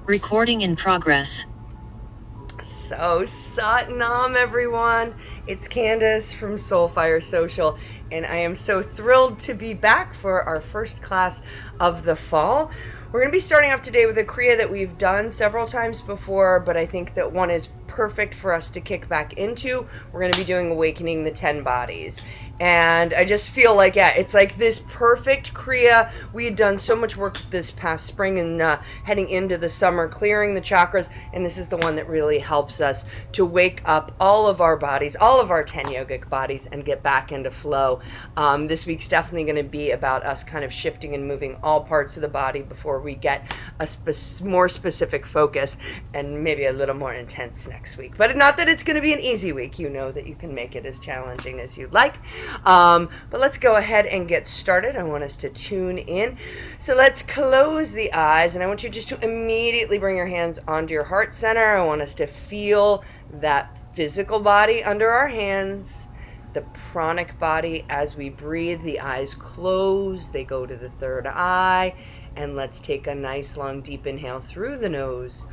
Recording in progress. So, Sat Nam, everyone. It's Candace from Soulfire Social, and I am so thrilled to be back for our first class of the fall. We're going to be starting off today with a Kriya that we've done several times before, but I think that one is perfect for us to kick back into. We're going to be doing Awakening the 10 Bodies. And I just feel like, yeah, it's like this perfect Kriya. We had done so much work this past spring and heading into the summer, clearing the chakras, and this is the one that really helps us to wake up all of our bodies, all of our 10 yogic bodies, and get back into flow. This week's definitely going to be about us kind of shifting and moving all parts of the body before we get a more specific focus, and maybe a little more intense next week. But not that it's going to be an easy week. You know that you can make it as challenging as you'd like. But let's go ahead and get started. I want us to tune in. So let's close the eyes, and I want you just to immediately bring your hands onto your heart center. I want us to feel that physical body under our hands, the pranic body as we breathe. The eyes close, they go to the third eye, and let's take a nice long deep inhale through the nose.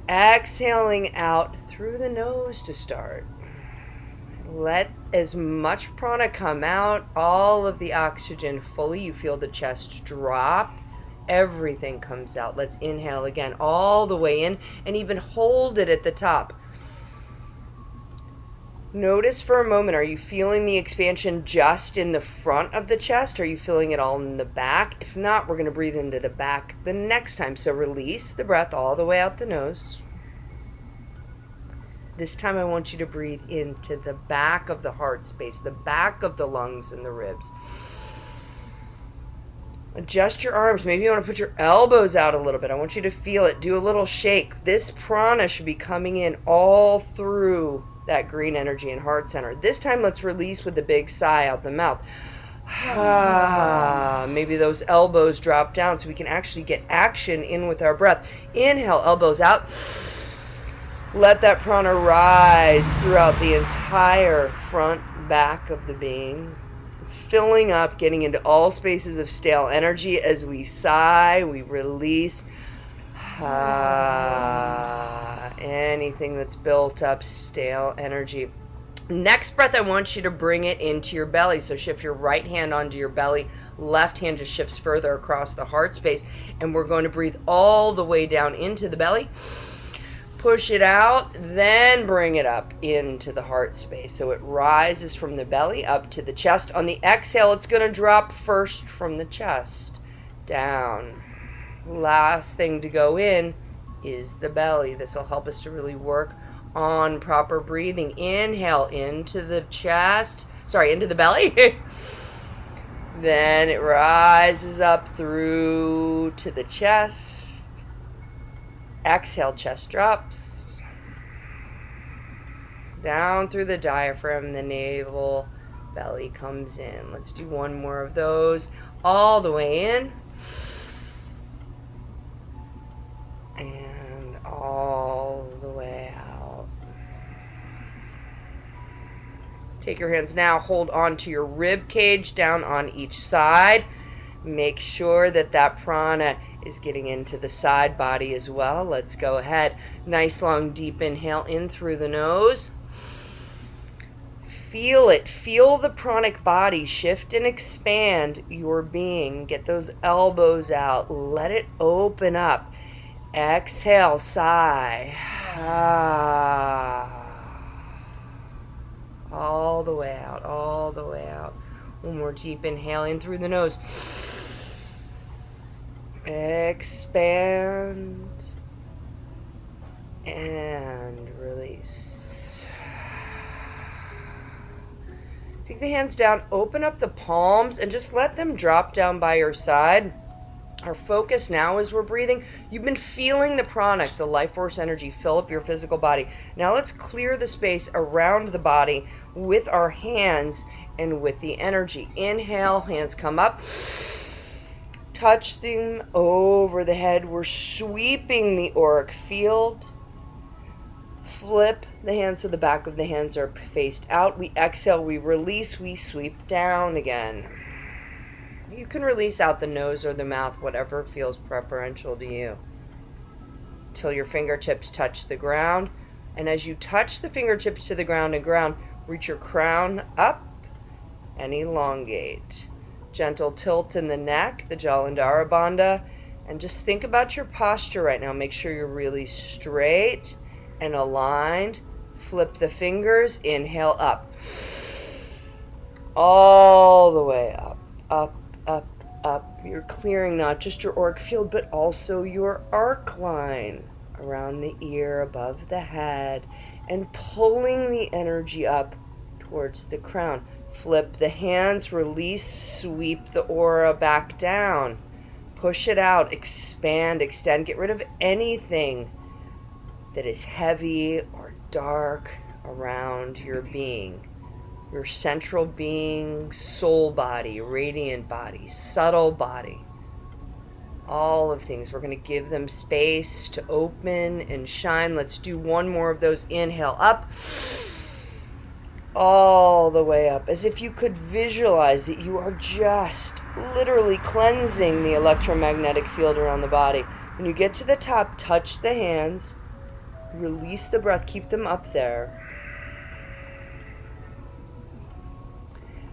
Exhaling out through the nose to start. Let as much prana come out, all of the oxygen fully. You feel the chest drop. Everything comes out. Let's inhale again all the way in and even hold it at the top. Notice for a moment, are you feeling the expansion just in the front of the chest? Are you feeling it all in the back? If not, we're going to breathe into the back the next time. So release the breath all the way out the nose. This time I want you to breathe into the back of the heart space, the back of the lungs and the ribs. Adjust your arms. Maybe you want to put your elbows out a little bit. I want you to feel it. Do a little shake. This prana should be coming in all through that green energy and heart center. This time let's release with a big sigh out the mouth. Maybe those elbows drop down so we can actually get action in with our breath. Inhale, elbows out. Let that prana rise throughout the entire front, back of the being, filling up, getting into all spaces of stale energy. As we sigh, we release anything that's built up, stale energy. Next breath, I want you to bring it into your belly. So shift your right hand onto your belly. Left hand just shifts further across the heart space. And we're going to breathe all the way down into the belly. Push it out, then bring it up into the heart space. So it rises from the belly up to the chest. On the exhale, it's going to drop first from the chest down. Last thing to go in is the belly. This will help us to really work on proper breathing. Inhale into the chest, into the belly. Then it rises up through to the chest. Exhale, chest drops. Down through the diaphragm, the navel, belly comes in. Let's do one more of those. All the way in. And all the way out. Take your hands now, hold on to your rib cage down on each side. Make sure that that prana is getting into the side body as well. Let's go ahead. Nice long deep inhale in through the nose. Feel it. Feel the pranic body shift and expand your being. Get those elbows out. Let it open up. Exhale, sigh. All the way out, all the way out. One more deep inhale in through the nose. Expand and release. Take the hands down, open up the palms, and just let them drop down by your side. Our focus now as we're breathing, you've been feeling the pranic, the life force energy, fill up your physical body. Now let's clear the space around the body with our hands and with the energy. Inhale, hands come up. Touch them over the head. We're sweeping the auric field. Flip the hands so the back of the hands are faced out. We exhale, we release, we sweep down again. You can release out the nose or the mouth, whatever feels preferential to you, till your fingertips touch the ground. And as you touch the fingertips to the ground, reach your crown up and elongate. Gentle tilt in the neck, the Jalandhara Bandha, and just think about your posture right now. Make sure you're really straight and aligned. Flip the fingers, inhale up. All the way up, up, up, up. You're clearing not just your auric field, but also your arc line around the ear, above the head, and pulling the energy up towards the crown. Flip the hands, release, sweep the aura back down. Push it out, expand, extend. Get rid of anything that is heavy or dark around your being. Your central being, soul body, radiant body, subtle body. All of things. We're going to give them space to open and shine. Let's do one more of those. Inhale up. All the way up, as if you could visualize that you are just literally cleansing the electromagnetic field around the body. When you get to the top, touch the hands, release the breath, keep them up there.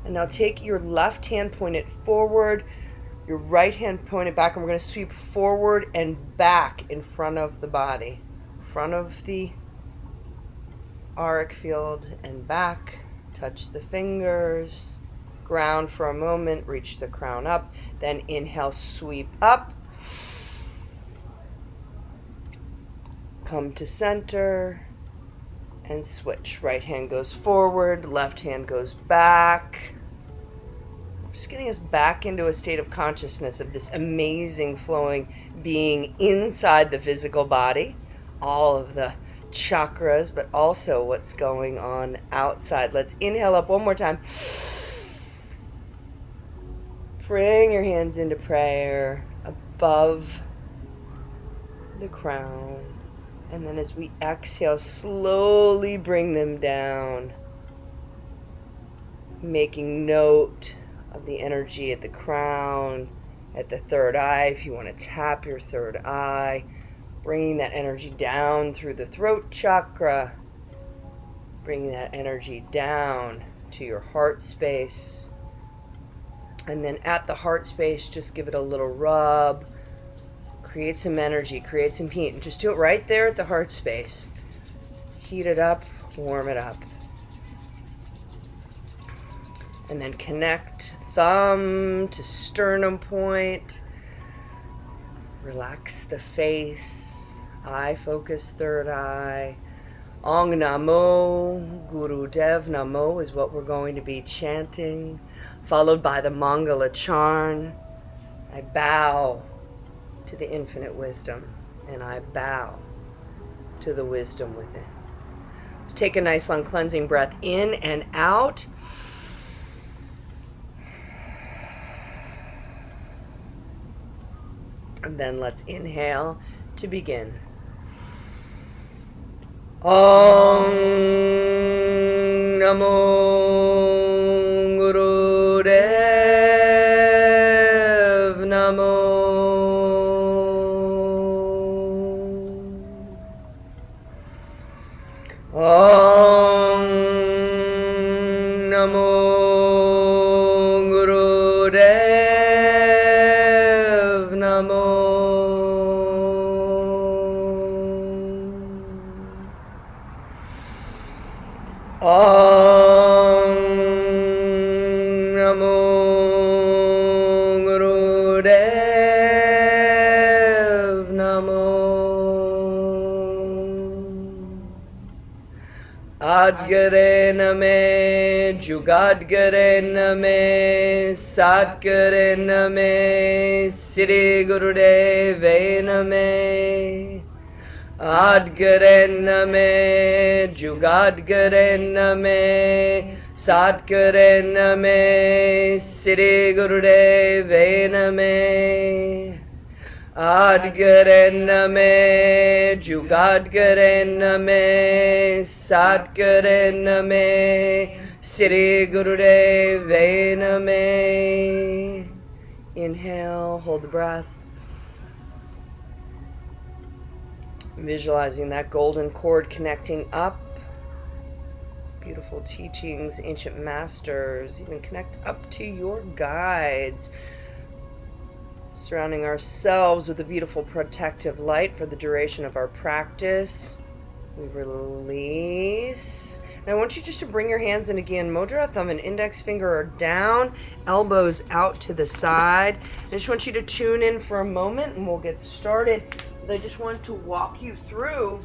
And now take your left hand, point it forward, your right hand point it back, and we're going to sweep forward and back in front of the body, front of the auric field and back. Touch the fingers, ground for a moment, reach the crown up, then inhale, sweep up, come to center, and switch. Right hand goes forward, left hand goes back. Just getting us back into a state of consciousness of this amazing flowing being inside the physical body, all of the chakras, but also what's going on outside. Let's inhale up one more time. Bring your hands into prayer above the crown. And then as we exhale, slowly bring them down, making note of the energy at the crown, at the third eye. If you want to tap your third eye, bringing that energy down through the throat chakra, bringing that energy down to your heart space. And then at the heart space, just give it a little rub. Create some energy, create some heat. And just do it right there at the heart space. Heat it up, warm it up. And then connect thumb to sternum point. Relax the face. Eye focus, third eye. Ong Namo, Guru Dev Namo is what we're going to be chanting, followed by the Mangala Charn. I bow to the infinite wisdom, and I bow to the wisdom within. Let's take a nice long cleansing breath in and out. And then let's inhale to begin. Om Namo Guru Dev Namo. Om Namo Guru Dev Namo. Om Namo Guru Dev Namo. Adgare Name, Jugadgare Name, Satgare Name, Sri Gurudeve Name. Adgare Name, Jugadgare Name, Satgare Name, Sri Gurudeve Name. Adgare Name, Jugadgare Name, Satgare Name, Sri Gurudeve Name. Inhale, hold the breath. Visualizing that golden cord connecting up. Beautiful teachings, ancient masters, even connect up to your guides. Surrounding ourselves with a beautiful protective light for the duration of our practice. We release. And I want you just to bring your hands in again. Mudra, thumb and index finger are down, elbows out to the side. I just want you to tune in for a moment and we'll get started. But I just want to walk you through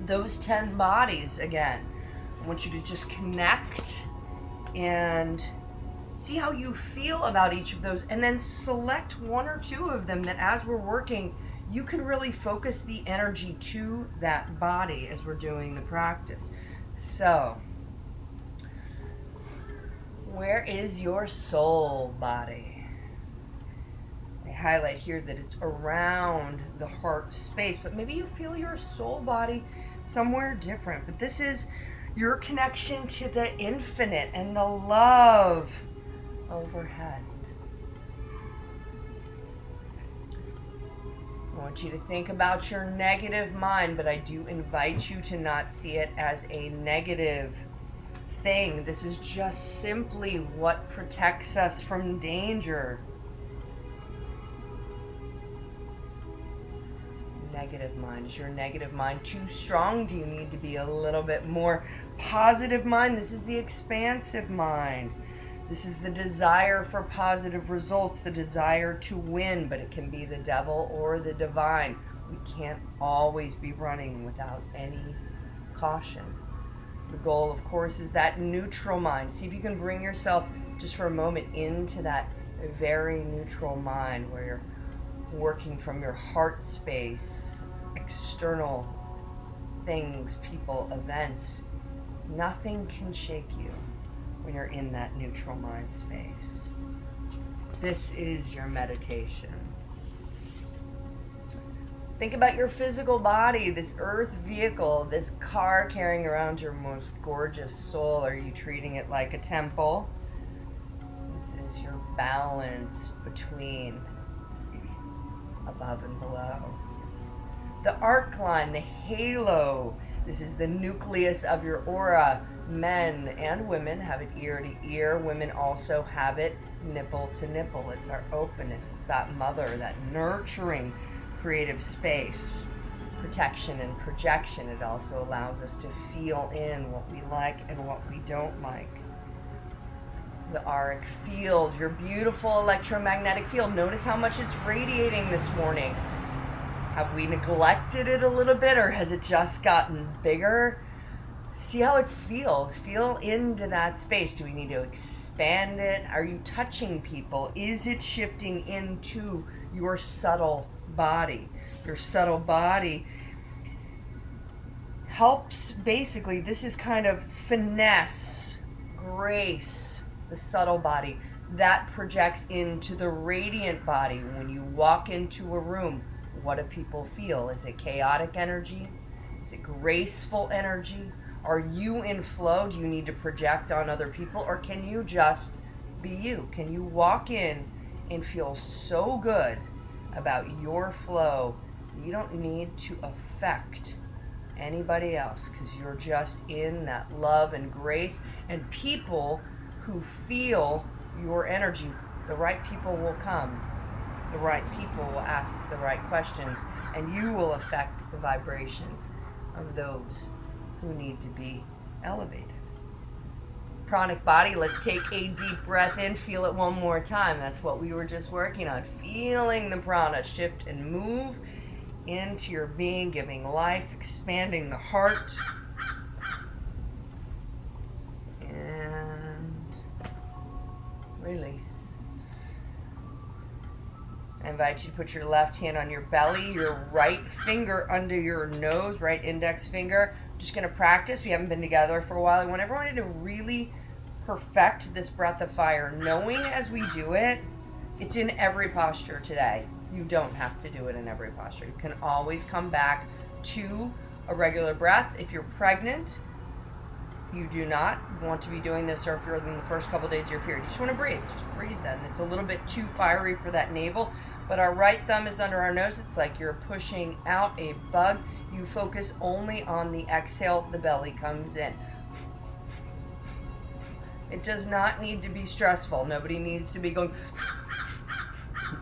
those 10 bodies again. I want you to just connect and see how you feel about each of those, and then select one or two of them that as we're working, you can really focus the energy to that body as we're doing the practice. So, where is your soul body? I highlight here that it's around the heart space, but maybe you feel your soul body somewhere different. But this is your connection to the infinite and the love overhead. I want you to think about your negative mind, but I do invite you to not see it as a negative thing. This is just simply what protects us from danger. Negative mind. Is your negative mind too strong? Do you need to be a little bit more positive mind? This is the expansive mind. This is the desire for positive results, the desire to win, but it can be the devil or the divine. We can't always be running without any caution. The goal, of course, is that neutral mind. See if you can bring yourself just for a moment into that very neutral mind where you're working from your heart space, external things, people, events. Nothing can shake you when you're in that neutral mind space. This is your meditation. Think about your physical body, this earth vehicle, this car carrying around your most gorgeous soul. Are you treating it like a temple? This is your balance between above and below. The arc line, the halo, this is the nucleus of your aura. Men and women have it ear to ear. Women also have it nipple to nipple. It's our openness. It's that mother, that nurturing creative space. Protection and projection. It also allows us to feel in what we like and what we don't like. The auric field, your beautiful electromagnetic field. Notice how much it's radiating this morning. Have we neglected it a little bit, or has it just gotten bigger? See how it feels. Feel into that space. Do we need to expand it? Are you touching people? Is it shifting into your subtle body? Your subtle body helps, basically, this is kind of finesse, grace, the subtle body. That projects into the radiant body. When you walk into a room, what do people feel? Is it chaotic energy? Is it graceful energy? Are you in flow? Do you need to project on other people? Or can you just be you? Can you walk in and feel so good about your flow, you don't need to affect anybody else because you're just in that love and grace, and people who feel your energy, the right people will come. The right people will ask the right questions, and you will affect the vibration of those who need to be elevated. Pranic body, let's take a deep breath in. Feel it one more time. That's what we were just working on. Feeling the prana shift and move into your being, giving life, expanding the heart. And release. I invite you to put your left hand on your belly, your right finger under your nose, right index finger. I'm just going to practice. We haven't been together for a while. I want everyone to really perfect this breath of fire, knowing as we do it, it's in every posture today. You don't have to do it in every posture. You can always come back to a regular breath. If you're pregnant, you do not want to be doing this, or if you're in the first couple of days of your period, you just want to breathe. Just breathe then. It's a little bit too fiery for that navel, but our right thumb is under our nose. It's like you're pushing out a bug. You focus only on the exhale, the belly comes in. It does not need to be stressful. Nobody needs to be going.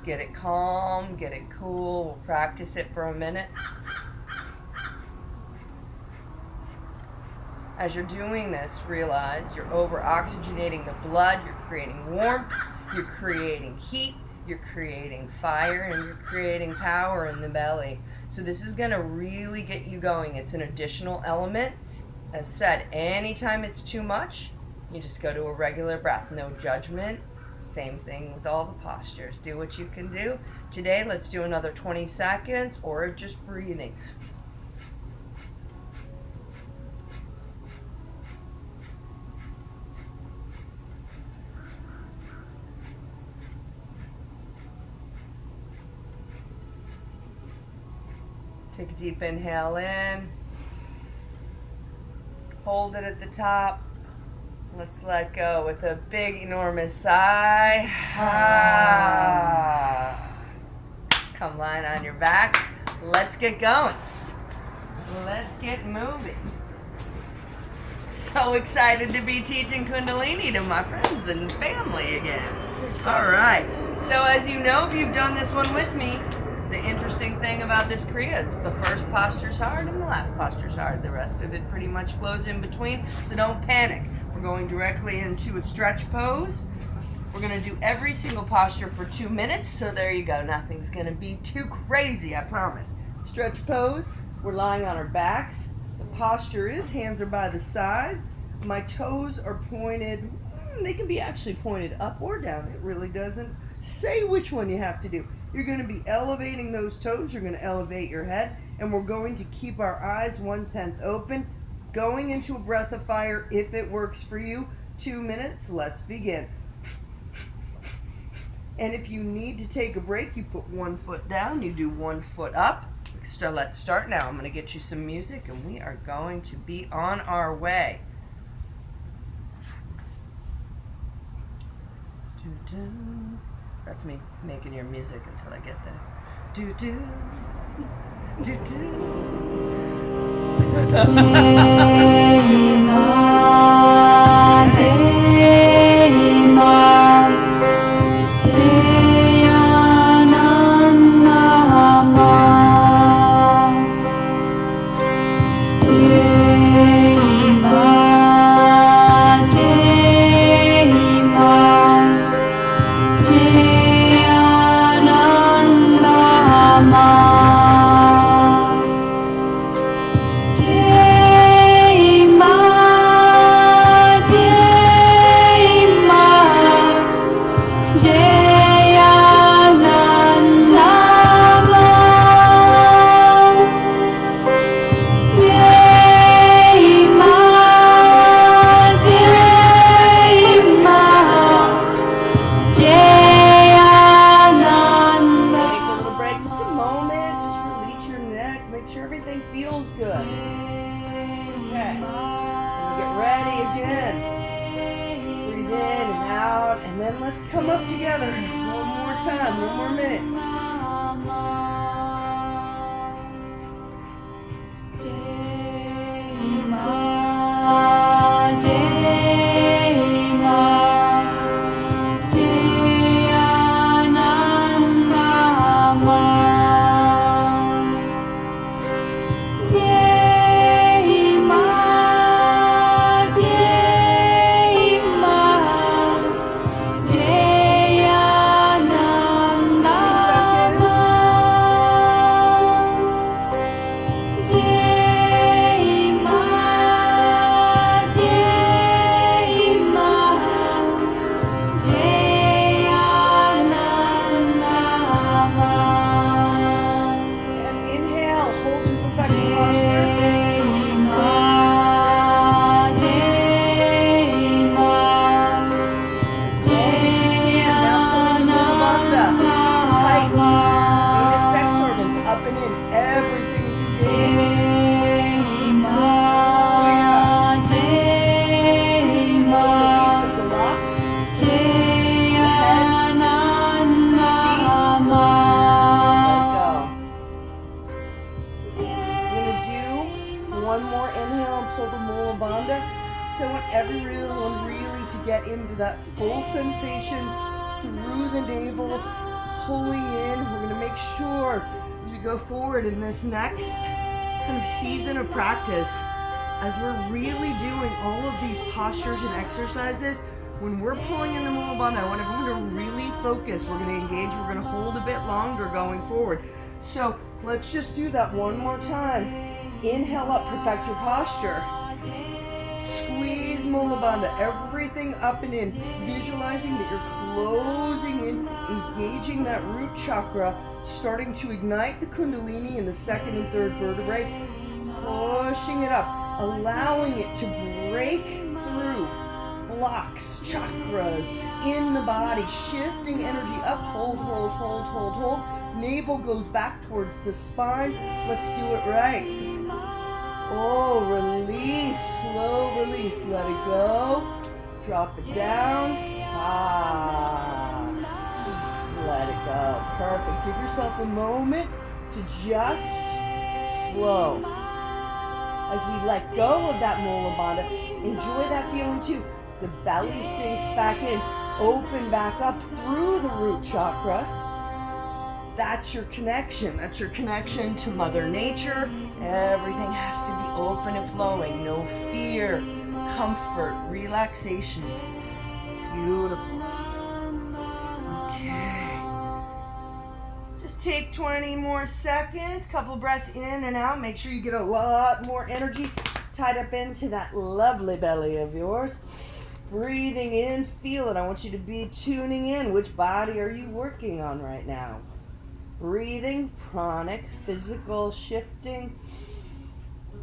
Get it calm, get it cool. We'll practice it for a minute. As you're doing this, realize you're over-oxygenating the blood, you're creating warmth, you're creating heat, you're creating fire, and you're creating power in the belly. So this is going to really get you going. It's an additional element. As said, anytime it's too much, you just go to a regular breath. No judgment. Same thing with all the postures. Do what you can do. Today, let's do another 20 seconds or just breathing. Take a deep inhale in. Hold it at the top. Let's let go with a big, enormous sigh. Come line on your backs. Let's get going. Let's get moving. So excited to be teaching Kundalini to my friends and family again. All right. So as you know, if you've done this one with me, the interesting thing about this Kriya is the first posture's hard and the last posture's hard. The rest of it pretty much flows in between, so don't panic. We're going directly into a stretch pose. We're going to do every single posture for 2 minutes, so there you go. Nothing's going to be too crazy, I promise. Stretch pose. We're lying on our backs. The posture is hands are by the side. My toes are pointed. They can be actually pointed up or down. It really doesn't say which one you have to do. You're going to be elevating those toes. You're going to elevate your head. And we're going to keep our eyes 1/10 open. Going into a breath of fire if it works for you. 2 minutes. Let's begin. And if you need to take a break, you put 1 foot down. You do 1 foot up. So let's start now. I'm going to get you some music and we are going to be on our way. Do-do. That's me making your music until I get there. Do-do. Do-do. one more inhale and pull the Mula Bandha. So I want everyone really to get into that full sensation through the navel, pulling in. We're going to make sure as we go forward in this next kind of season of practice, as we're really doing all of these postures and exercises, when we're pulling in the Mula Bandha, I want everyone to really focus. We're going to engage. We're going to hold a bit longer going forward. So let's just do that one more time. Inhale up, perfect your posture. Squeeze Mula Bandha, everything up and in. Visualizing that you're closing in, engaging that root chakra, starting to ignite the Kundalini in the second and third vertebrae, pushing it up, allowing it to break through blocks, chakras in the body, shifting energy up, hold, hold, hold, hold, hold. Navel goes back towards the spine. Let's do it right. Oh, release, slow release, let it go. Drop it down. Let it go. Perfect. Give yourself a moment to just flow. As we let go of that Mula Bandha, enjoy that feeling too. The belly sinks back in, open back up through the root chakra. That's your connection. That's your connection to Mother Nature. Everything has to be open and flowing. No fear, comfort, relaxation. Beautiful. Okay. Just take 20 more seconds. Couple breaths in and out. Make sure you get a lot more energy tied up into that lovely belly of yours. Breathing in, feel it. I want you to be tuning in. Which body are you working on right now? Breathing, pranic, physical shifting.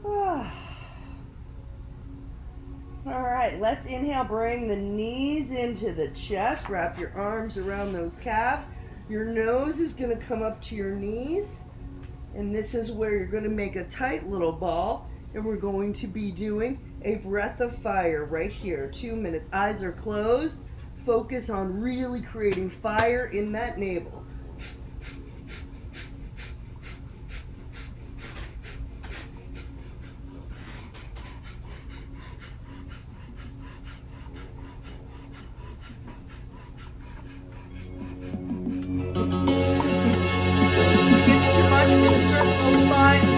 All right, let's inhale. Bring the knees into the chest. Wrap your arms around those calves. Your nose is going to come up to your knees. And this is where you're going to make a tight little ball. And we're going to be doing a breath of fire right here. 2 minutes. Eyes are closed. Focus on really creating fire in that navel.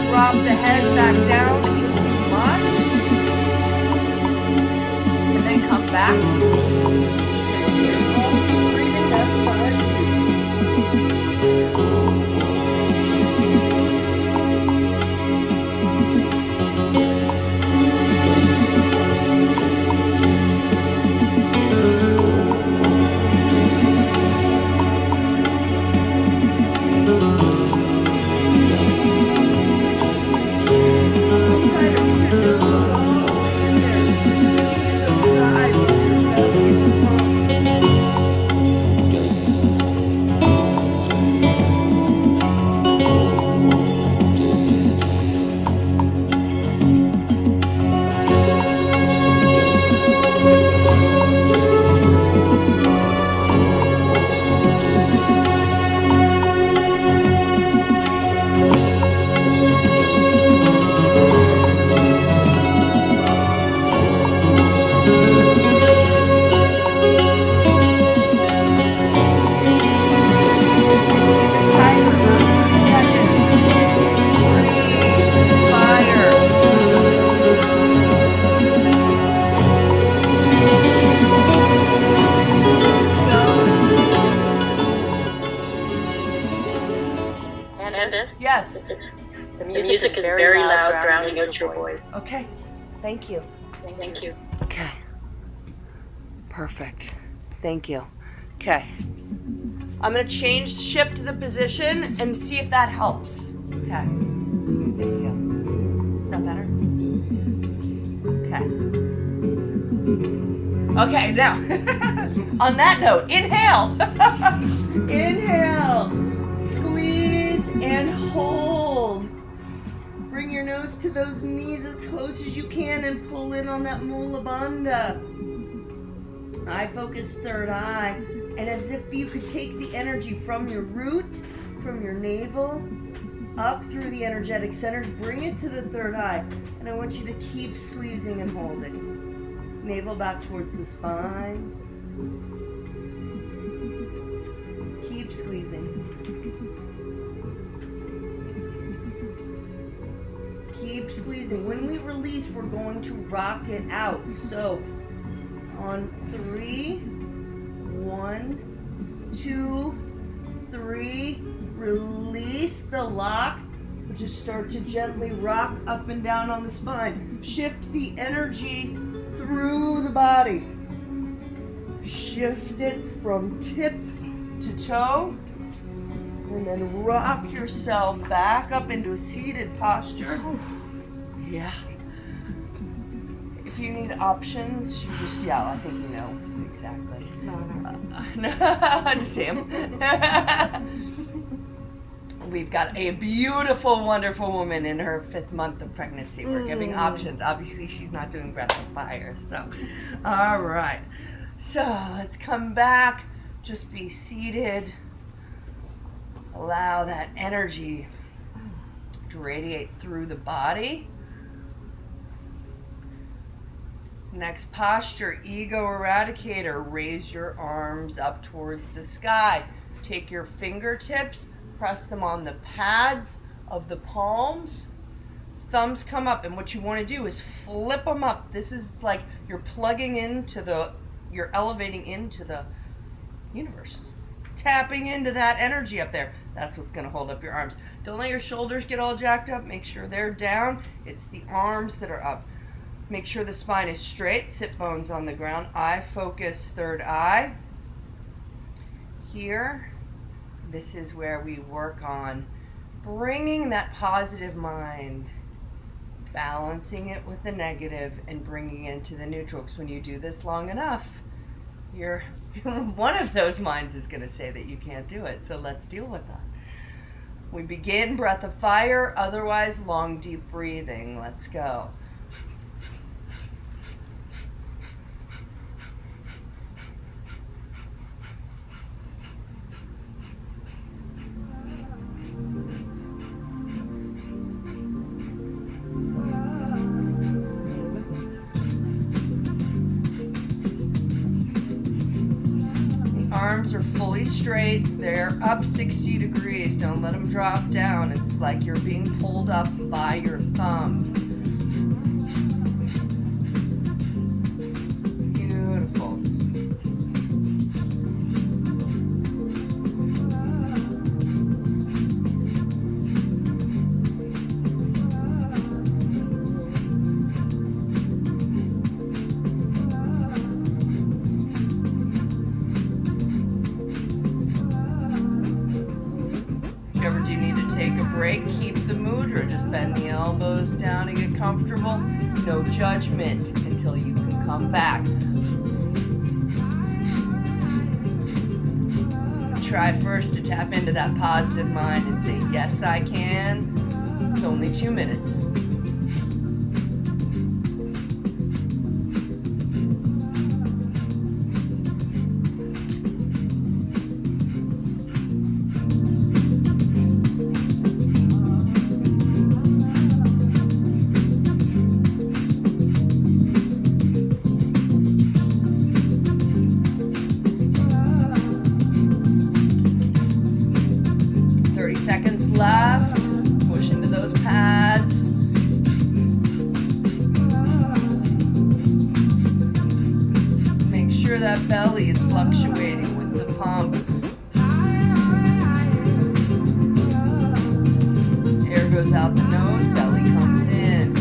Drop the head back down if you must. And then come back. And if you're all breathing, that's fine too. Candace? Yes. The music is very loud, drowning out your voice. Okay. Thank you. Thank you. Okay. Perfect. Thank you. Okay. I'm going to shift the position and see if that helps. Okay. There you go. Is that better? Okay. Okay, now, on that note, inhale. Inhale. Squeeze and hold. Bring your nose to those knees as close as you can and pull in on that Mula Bandha. Eye focus, third eye. And as if you could take the energy from your root, from your navel, up through the energetic centers. Bring it to the third eye. And I want you to keep squeezing and holding. Navel back towards the spine. Keep squeezing. Keep squeezing. When we release, we're going to rock it out. So, on 3, 1, 2, 3, release the lock. We'll just start to gently rock up and down on the spine. Shift the energy through the body. Shift it from tip to toe. And then rock yourself back up into a seated posture. Yeah. If you need options, you just yell. I think you know exactly. No, just Sam. We've got a beautiful, wonderful woman in her 5th month of pregnancy. We're giving options. Obviously, she's not doing breath of fire. So, all right. So, let's come back. Just be seated. Allow that energy to radiate through the body. Next posture, ego eradicator. Raise your arms up towards the sky. Take your fingertips, press them on the pads of the palms. Thumbs come up, and what you want to do is flip them up. This is like you're plugging into you're elevating into the universe. Tapping into that energy up there. That's what's going to hold up your arms. Don't let your shoulders get all jacked up. Make sure they're down. It's the arms that are up. Make sure the spine is straight. Sit bones on the ground. Eye focus, third eye. Here, this is where we work on bringing that positive mind, balancing it with the negative, and bringing it into the neutral. Because when you do this long enough, one of those minds is going to say that you can't do it. So let's deal with that. We begin breath of fire, otherwise long deep breathing. Let's go. Arms are fully straight. They're up 60 degrees. Don't let them drop down. It's like you're being pulled up by your thumbs. Beautiful. Comfortable, no judgment until you can come back. Try first to tap into that positive mind and say, yes, I can. It's only 2 minutes. 30 seconds left. Push into those pads. Make sure that belly is fluctuating with the pump. Air goes out the nose, belly comes in.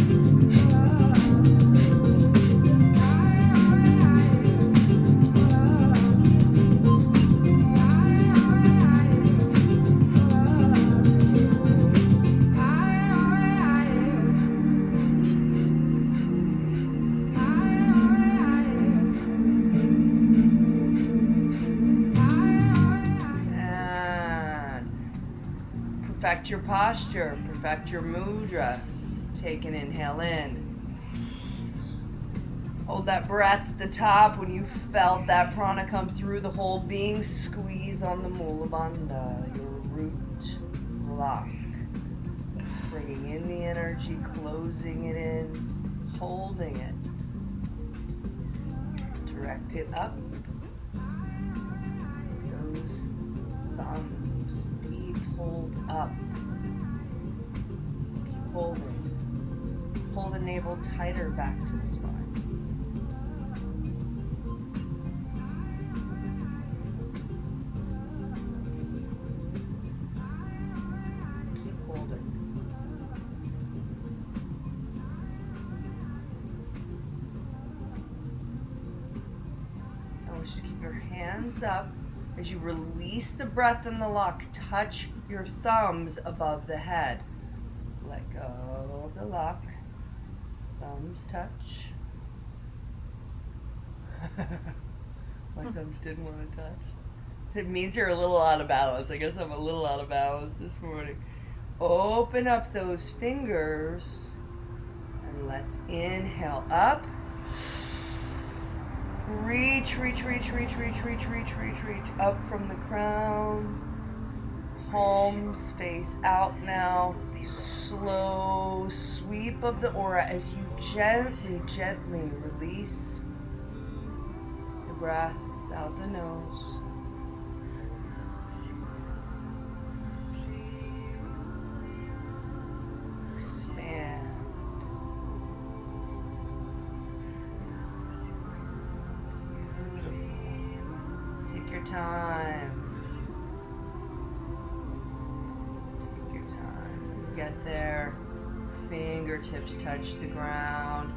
Perfect your posture, perfect your mudra. Take an inhale in. Hold that breath at the top. When you felt that prana come through the whole being, squeeze on the Mula Bandha, your root block. energy, closing it in, holding it. Direct it up. Those thumbs be pulled up. Keep holding. Pull the navel tighter back to the spine. Keep your hands up as you release the breath in the lock. Touch your thumbs above the head. Let go of the lock. Thumbs touch. My thumbs didn't want to touch. It means you're a little out of balance. I guess I'm a little out of balance this morning. Open up those fingers and let's inhale up. Reach, reach, reach, reach, reach, reach, reach, reach, reach up from the crown. Palms face out now. Slow sweep of the aura as you gently, gently release the breath out the nose. Expand. Time. Take your time. When you get there, fingertips touch the ground,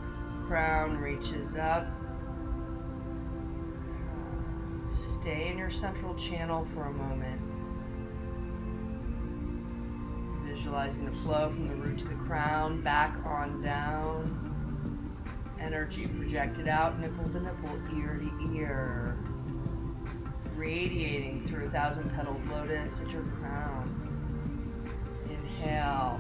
crown reaches up. Stay in your central channel for a moment. Visualizing the flow from the root to the crown, back on down. Energy projected out, nipple to nipple, ear to ear. Radiating through 1,000-petaled lotus at your crown. Inhale.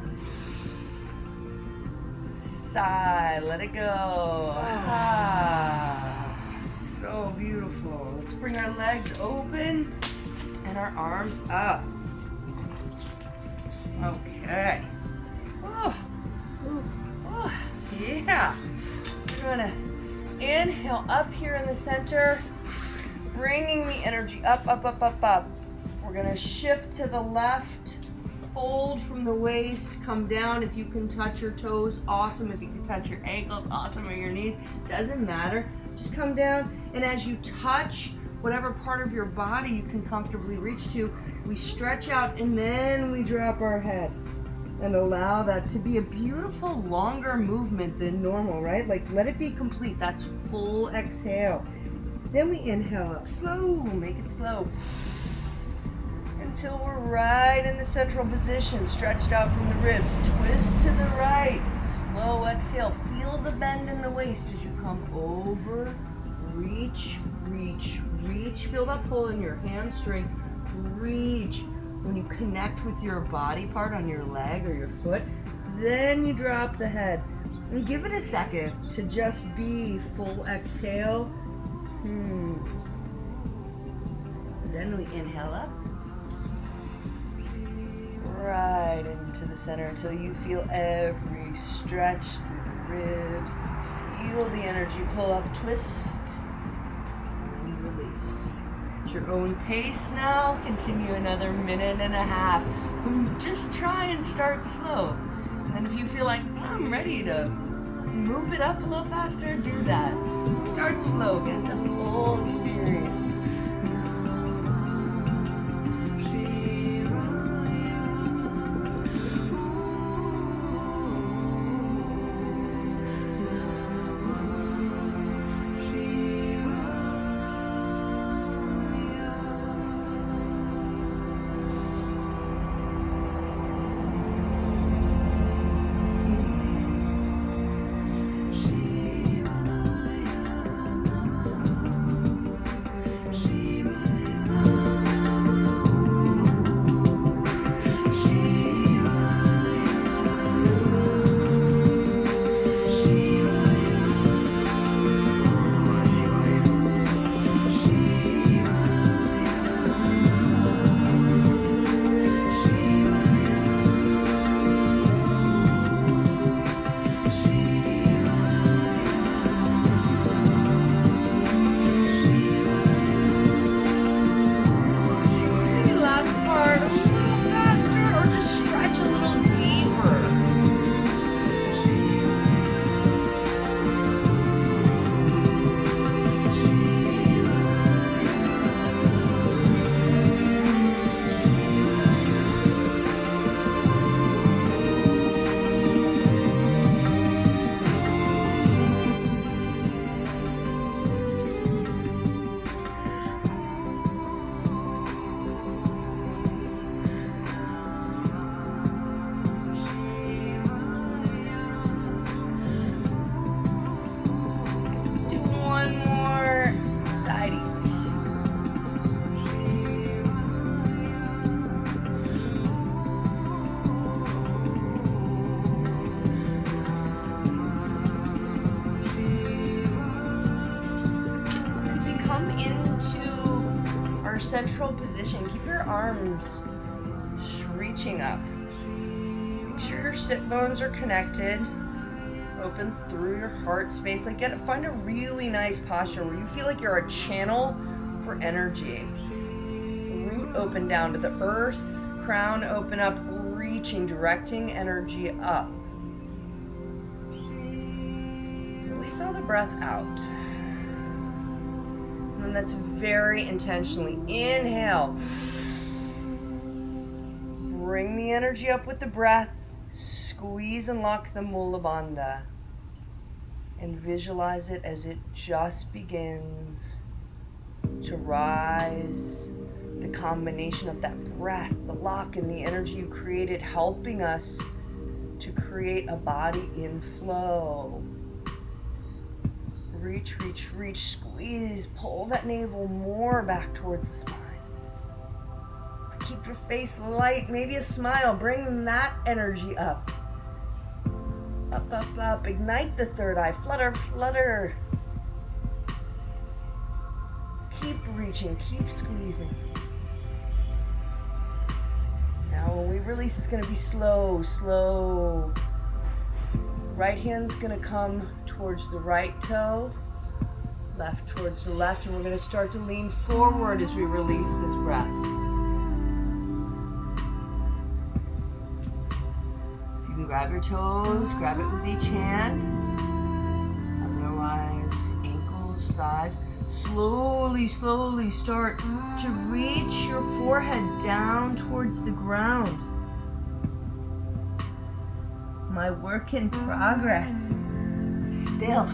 Sigh, let it go. Ah, so beautiful. Let's bring our legs open and our arms up. Okay. Oh, oh, yeah. We're gonna inhale up here in the center. Bringing the energy up, up, up, up, up. We're gonna shift to the left, fold from the waist, come down. If you can touch your toes, awesome. If you can touch your ankles, awesome, or your knees, doesn't matter. Just come down, and as you touch whatever part of your body you can comfortably reach to, we stretch out, and then we drop our head. And allow that to be a beautiful, longer movement than normal, right? Like, let it be complete. That's full exhale. Then we inhale up, slow, make it slow. Until we're right in the central position, stretched out from the ribs. Twist to the right, slow exhale. Feel the bend in the waist as you come over. Reach, reach, reach. Feel that pull in your hamstring. Reach. When you connect with your body part on your leg or your foot, then you drop the head. And give it a second to just be full exhale. Then we inhale up, right into the center until you feel every stretch through the ribs. Feel the energy pull up, twist, and release. At your own pace now, continue another 1.5 minutes. Just try and start slow. And then if you feel like, I'm ready to move it up a little faster, do that. Start slow, get the full experience. central position. Keep your arms reaching up. Make sure your sit bones are connected. Open through your heart space. Find a really nice posture where you feel like you're a channel for energy. Root open down to the earth. Crown open up, reaching, directing energy up. Release all the breath out. And that's very intentionally. Inhale. Bring the energy up with the breath. Squeeze and lock the Mula Bandha. And visualize it as it just begins to rise. The combination of that breath, the lock, and the energy you created, helping us to create a body in flow. Reach, reach, reach, squeeze, pull that navel more back towards the spine. Keep your face light, maybe a smile, bring that energy up. Up, up, up, ignite the third eye, flutter, flutter. Keep reaching, keep squeezing. Now when we release, it's gonna be slow, slow. Right hand's gonna come towards the right toe, left towards the left, and we're gonna start to lean forward as we release this breath. If you can grab your toes, grab it with each hand. Otherwise, ankles, thighs. Slowly, slowly start to reach your forehead down towards the ground. My work in progress. Still.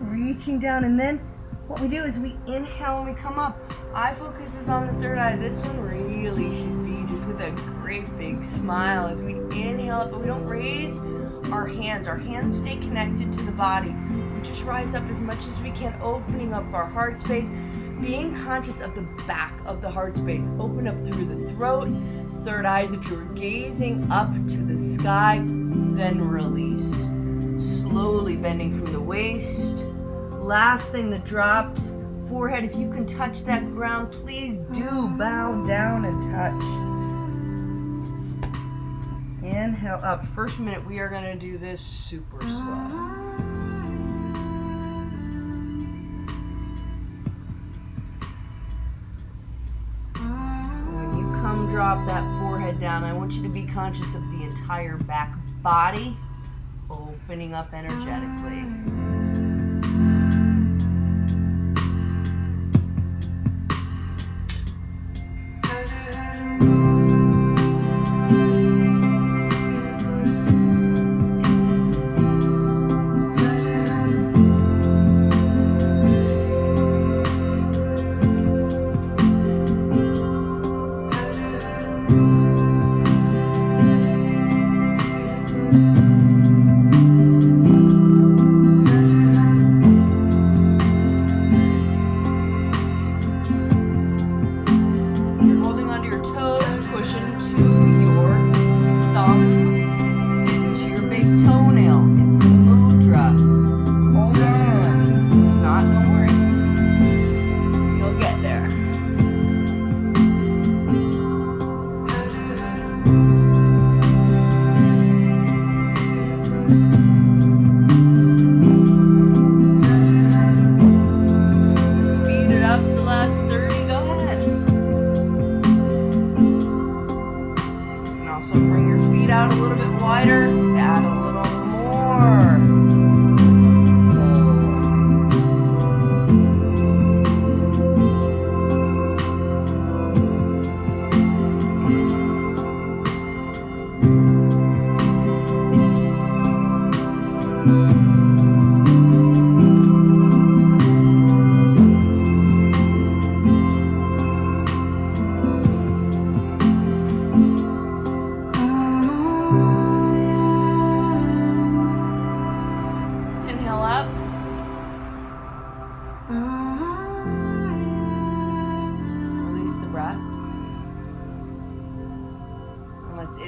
Reaching down, and then what we do is we inhale and we come up. Eye focus is on the third eye. This one really should be just with a great big smile as we inhale up, but we don't raise our hands. Our hands stay connected to the body. We just rise up as much as we can, opening up our heart space, being conscious of the back of the heart space. Open up through the throat, third eyes. If you're gazing up to the sky, then release. Slowly bending from the waist. Last thing that drops, forehead. If you can touch that ground, please do bow down and touch. Inhale up. First minute, we are going to do this super slow. When you come drop that forehead down, I want you to be conscious of the entire back body opening up energetically.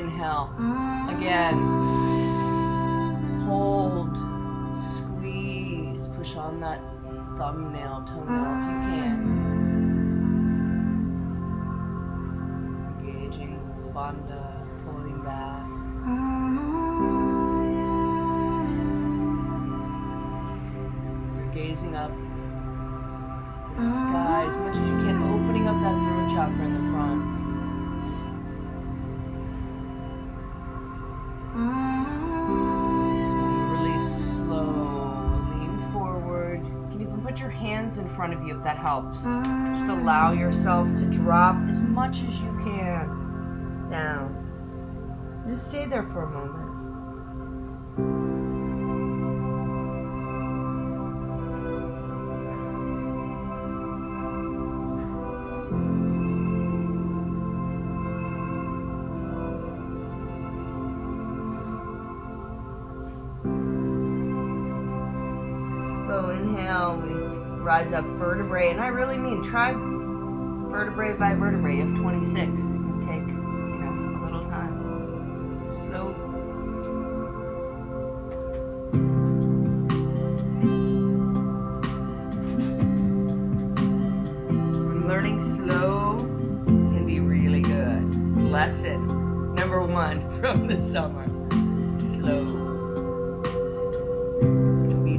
Inhale. Again. Hold. Squeeze. Push on that thumbnail, toenail if you can. bandha, pulling back. You're gazing up the sky as much as you can, opening up that throat chakra in the front. Release slow, lean forward. You can even put your hands in front of you if that helps. Just allow yourself to drop as much as you can down. Just stay there for a moment. Slow inhale, we rise up vertebrae, and I really mean try vertebrae by vertebrae. You have 26. And take, a little time. Slow. Learning slow can be really good. Lesson number 1 from the summer. Slow.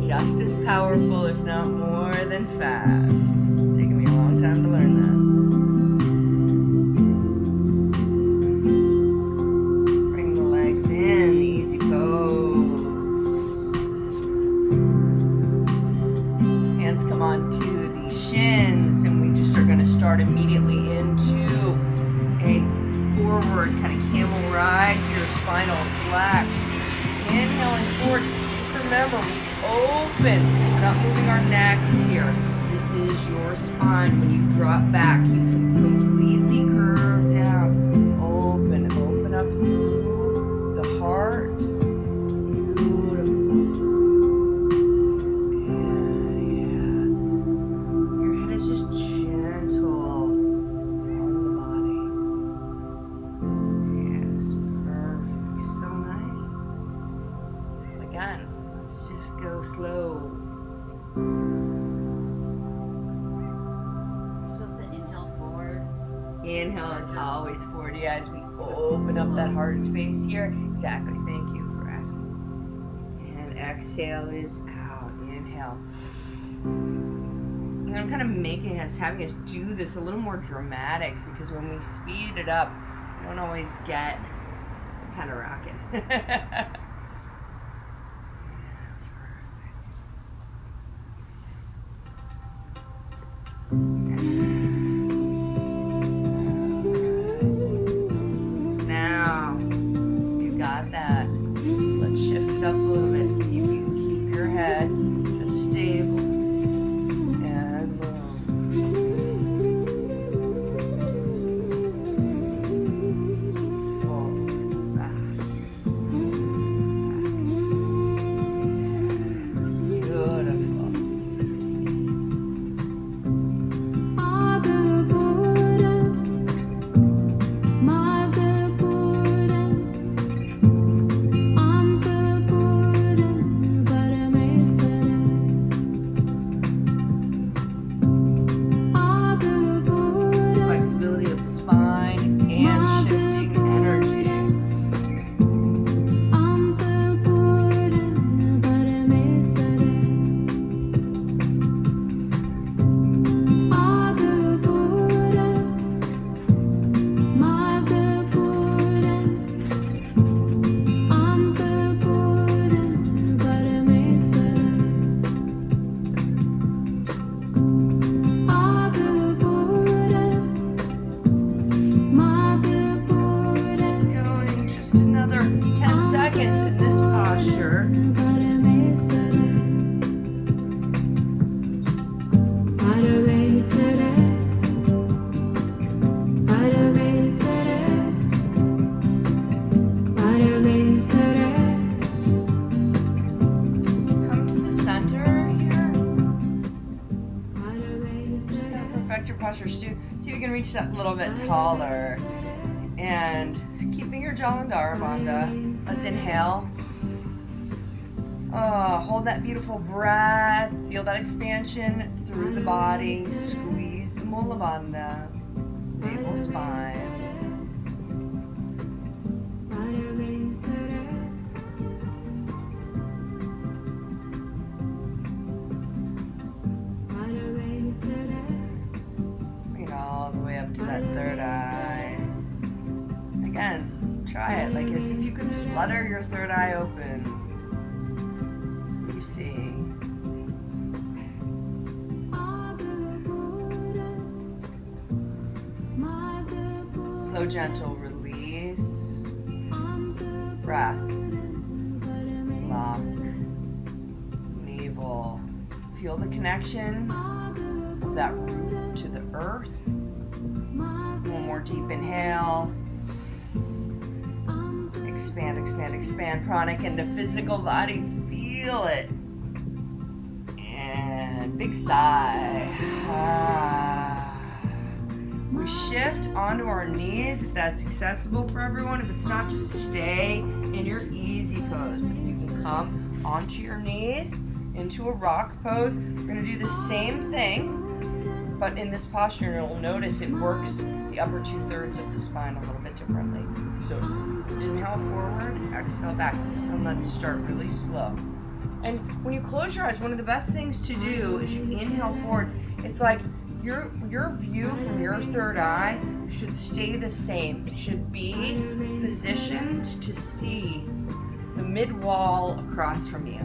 Just as powerful, if not more than fast. It's taken me a long time to learn that. Bring the legs in, easy pose. Hands come onto the shins, and we just are going to start immediately into a forward kind of camel ride here, spinal flex. Inhaling forward. Just remember, open. We're not moving our necks here. This is your spine. When you drop back, you can completely curve down. Open up through the heart. Beautiful. Yeah. Your head is just gentle on the body. Yes, perfect. So nice. Again. Let's just go slow. We're supposed to inhale forward. Inhale is always forward. Yeah, as we open up that heart space here. Exactly. Thank you for asking. And exhale is out. Inhale. And I'm kind of having us do this a little more dramatic, because when we speed it up, we don't always get kind of rocking. Now, you got that. Let's shift it up a little bit. See if you can keep your head just stable. And forward, back. Beautiful. Flexibility of the spine and shifting energy. Going just another 10 seconds in this posture. Come to the center here. Just gonna perfect your posture. See if you can reach that little bit taller. And keeping your Jalandhara Bandha. Let's inhale. Hold that beautiful breath. Feel that expansion through the body. Squeeze the Mula Bandha. Navel spine. Notice if you could flutter your third eye open. You see. Slow, gentle release. Breath. Lock. Navel. Feel the connection of that root to the earth. One more deep inhale. Expand, expand, expand. Pranic into physical body. Feel it. And big sigh. We shift onto our knees if that's accessible for everyone. If it's not, just stay in your easy pose. But you can come onto your knees into a rock pose. We're going to do the same thing, but in this posture, you'll notice it works the upper 2/3 of the spine a little bit differently. So inhale forward, exhale back, and let's start really slow. And when you close your eyes, one of the best things to do is you inhale forward. It's like your view from your third eye should stay the same. It should be positioned to see the mid wall across from you,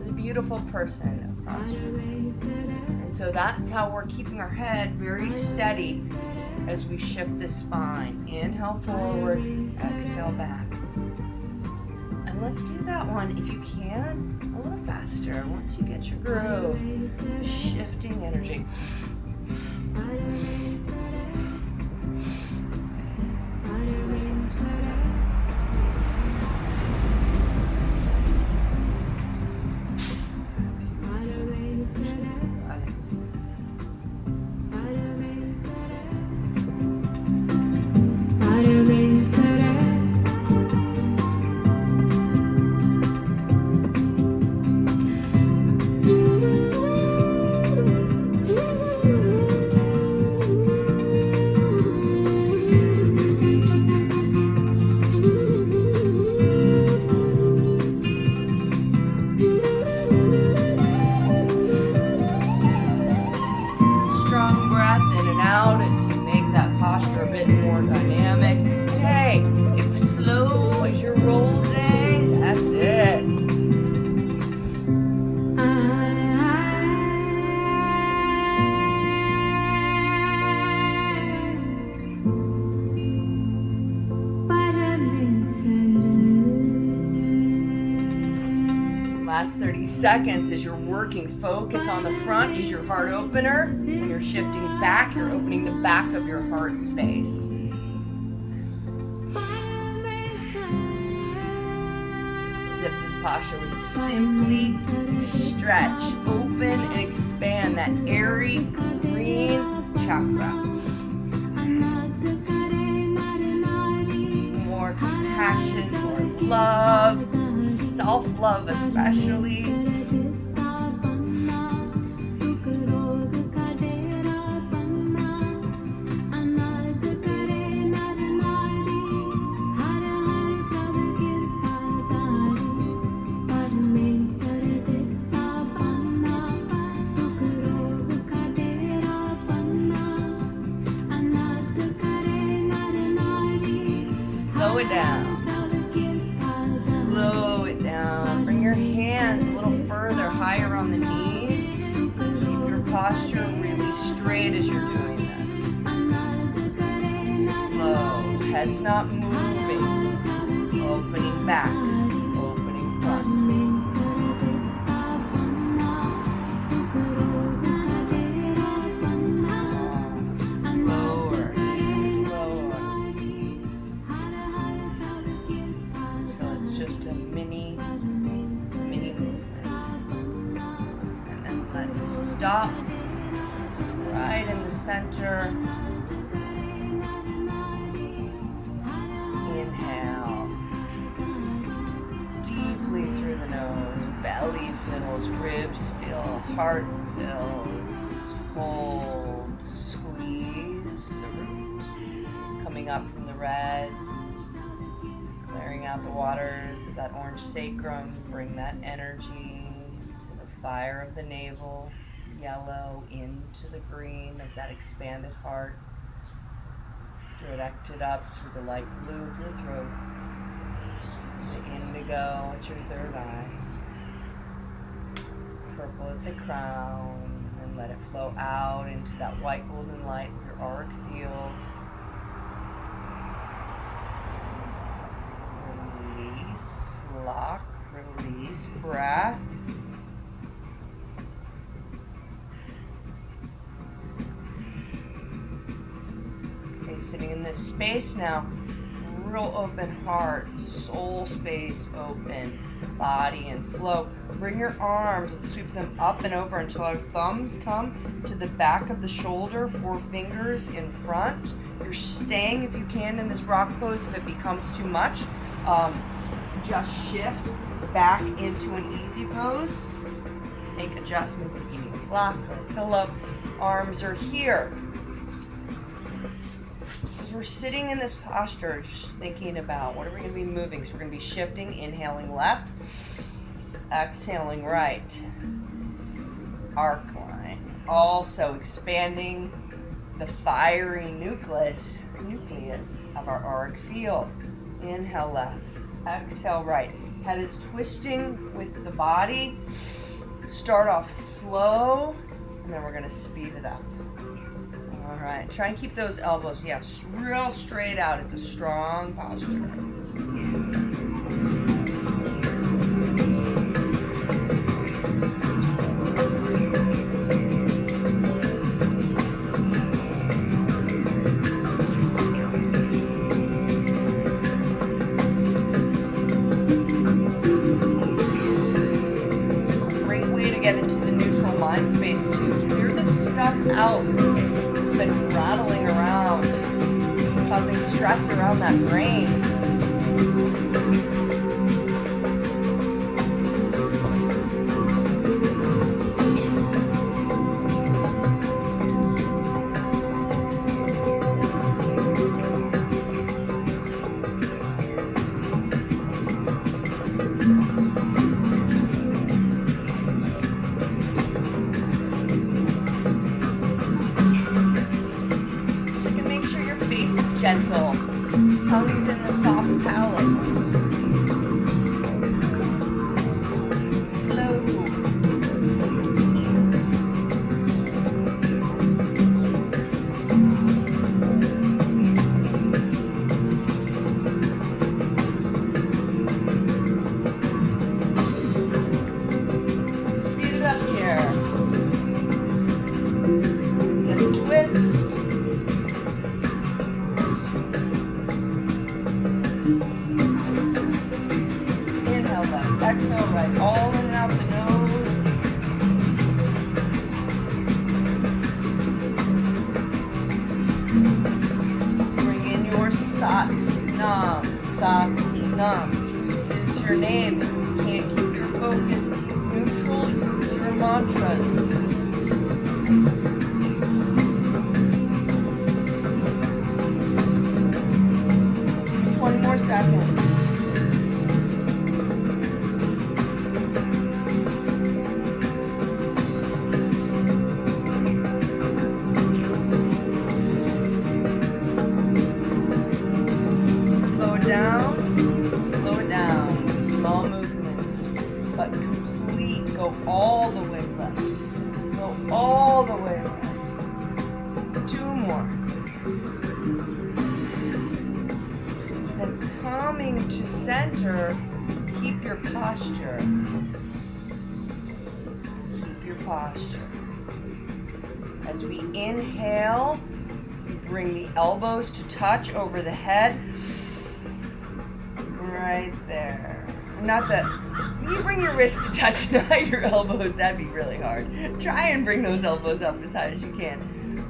the beautiful person across from you. And so that's how we're keeping our head very steady as we shift the spine. Inhale forward, exhale back. And let's do that one, if you can, a little faster. Once you get your groove, shifting energy. Last 30 seconds as you're working. Focus on the front. Use your heart opener. When you're shifting back, you're opening the back of your heart space. As if this posture was simply to stretch, open, and expand that airy green chakra. More compassion, more love. Self-love especially. Slow it down. Slow it down. Bring your hands a little further, higher on the knees. Keep your posture really straight as you're doing this. Slow. Head's not moving. Opening back. Opening front. Slower. Slower. Just a mini movement. And then let's stop right in the center. Inhale. Deeply through the nose. Belly fills, ribs fill, heart fills. Hold, squeeze the root. Coming up from the red. Clearing out the waters of that orange sacrum, bring that energy to the fire of the navel, yellow into the green of that expanded heart. Direct it up through the light blue of your throat. indigo at your third eye, purple at the crown, and let it flow out into that white golden light of your auric field. Release, lock, release, breath. Okay, sitting in this space now, real open heart, soul space open, body and flow. Bring your arms and sweep them up and over until our thumbs come to the back of the shoulder, 4 fingers in front. You're staying, if you can, in this rock pose. If it becomes too much, just shift back into an easy pose. Make adjustments if you need a block or a pillow. Arms are here. So as we're sitting in this posture, just thinking about what are we going to be moving. So we're going to be shifting, inhaling left, exhaling right. Arc line. Also expanding the fiery nucleus of our auric field. Inhale left, exhale right. Head is twisting with the body. Start off slow, and then we're going to speed it up. All right, try and keep those elbows, yes, real straight out. It's a strong posture. Get into the neutral mind space to clear the stuff out. It's been rattling around, causing stress around that brain. 20 more seconds. Slow it down. Small movements, but complete. Go all the way left. Go all the way right. 2 more. Coming to center, keep your posture. Keep your posture. As we inhale, we bring the elbows to touch over the head. Right there. Not that, you bring your wrists to touch, not your elbows. That'd be really hard. Try and bring those elbows up as high as you can.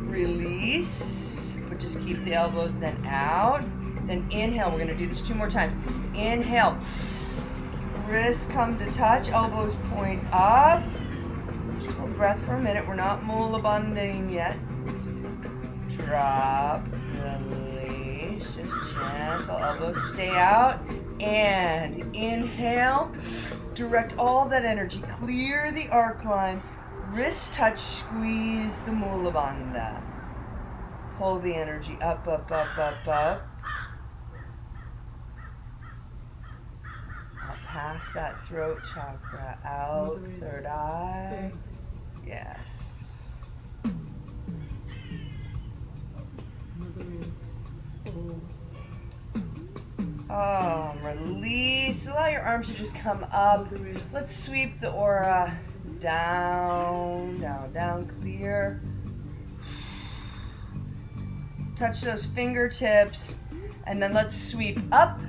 Release, but just keep the elbows then out. Then inhale, we're gonna do this 2 more times. Inhale, wrists come to touch, elbows point up. Just hold breath for a minute, we're not mulabunding yet. Drop, release, just gentle, elbows stay out. And inhale, direct all that energy, clear the arc line, wrist touch, squeeze the Mula Bandha. Pull the energy up, up, up, up, up. past that throat chakra, out third eye. Yes. Release. Allow your arms to just come up. Let's sweep the aura down, down, down, clear. Touch those fingertips, and then let's sweep up.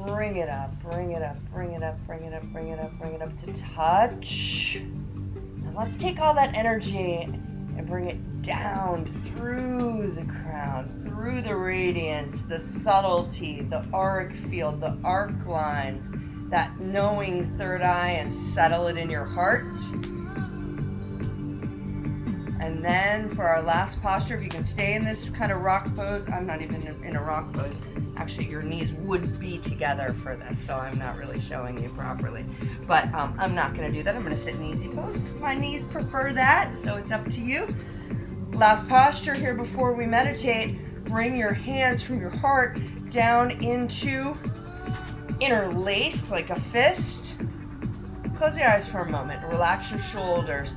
Bring it up, bring it up, bring it up, bring it up, bring it up, bring it up to touch. And let's take all that energy and bring it down through the crown, through the radiance, the subtlety, the auric field, the arc lines, that knowing third eye, and settle it in your heart. And then for our last posture, if you can stay in this kind of rock pose, I'm not even in a rock pose. Actually, your knees would be together for this, so I'm not really showing you properly. But I'm not going to do that. I'm going to sit in easy pose because my knees prefer that, so it's up to you. Last posture here before we meditate. Bring your hands from your heart down into interlaced like a fist. Close your eyes for a moment. Relax your shoulders.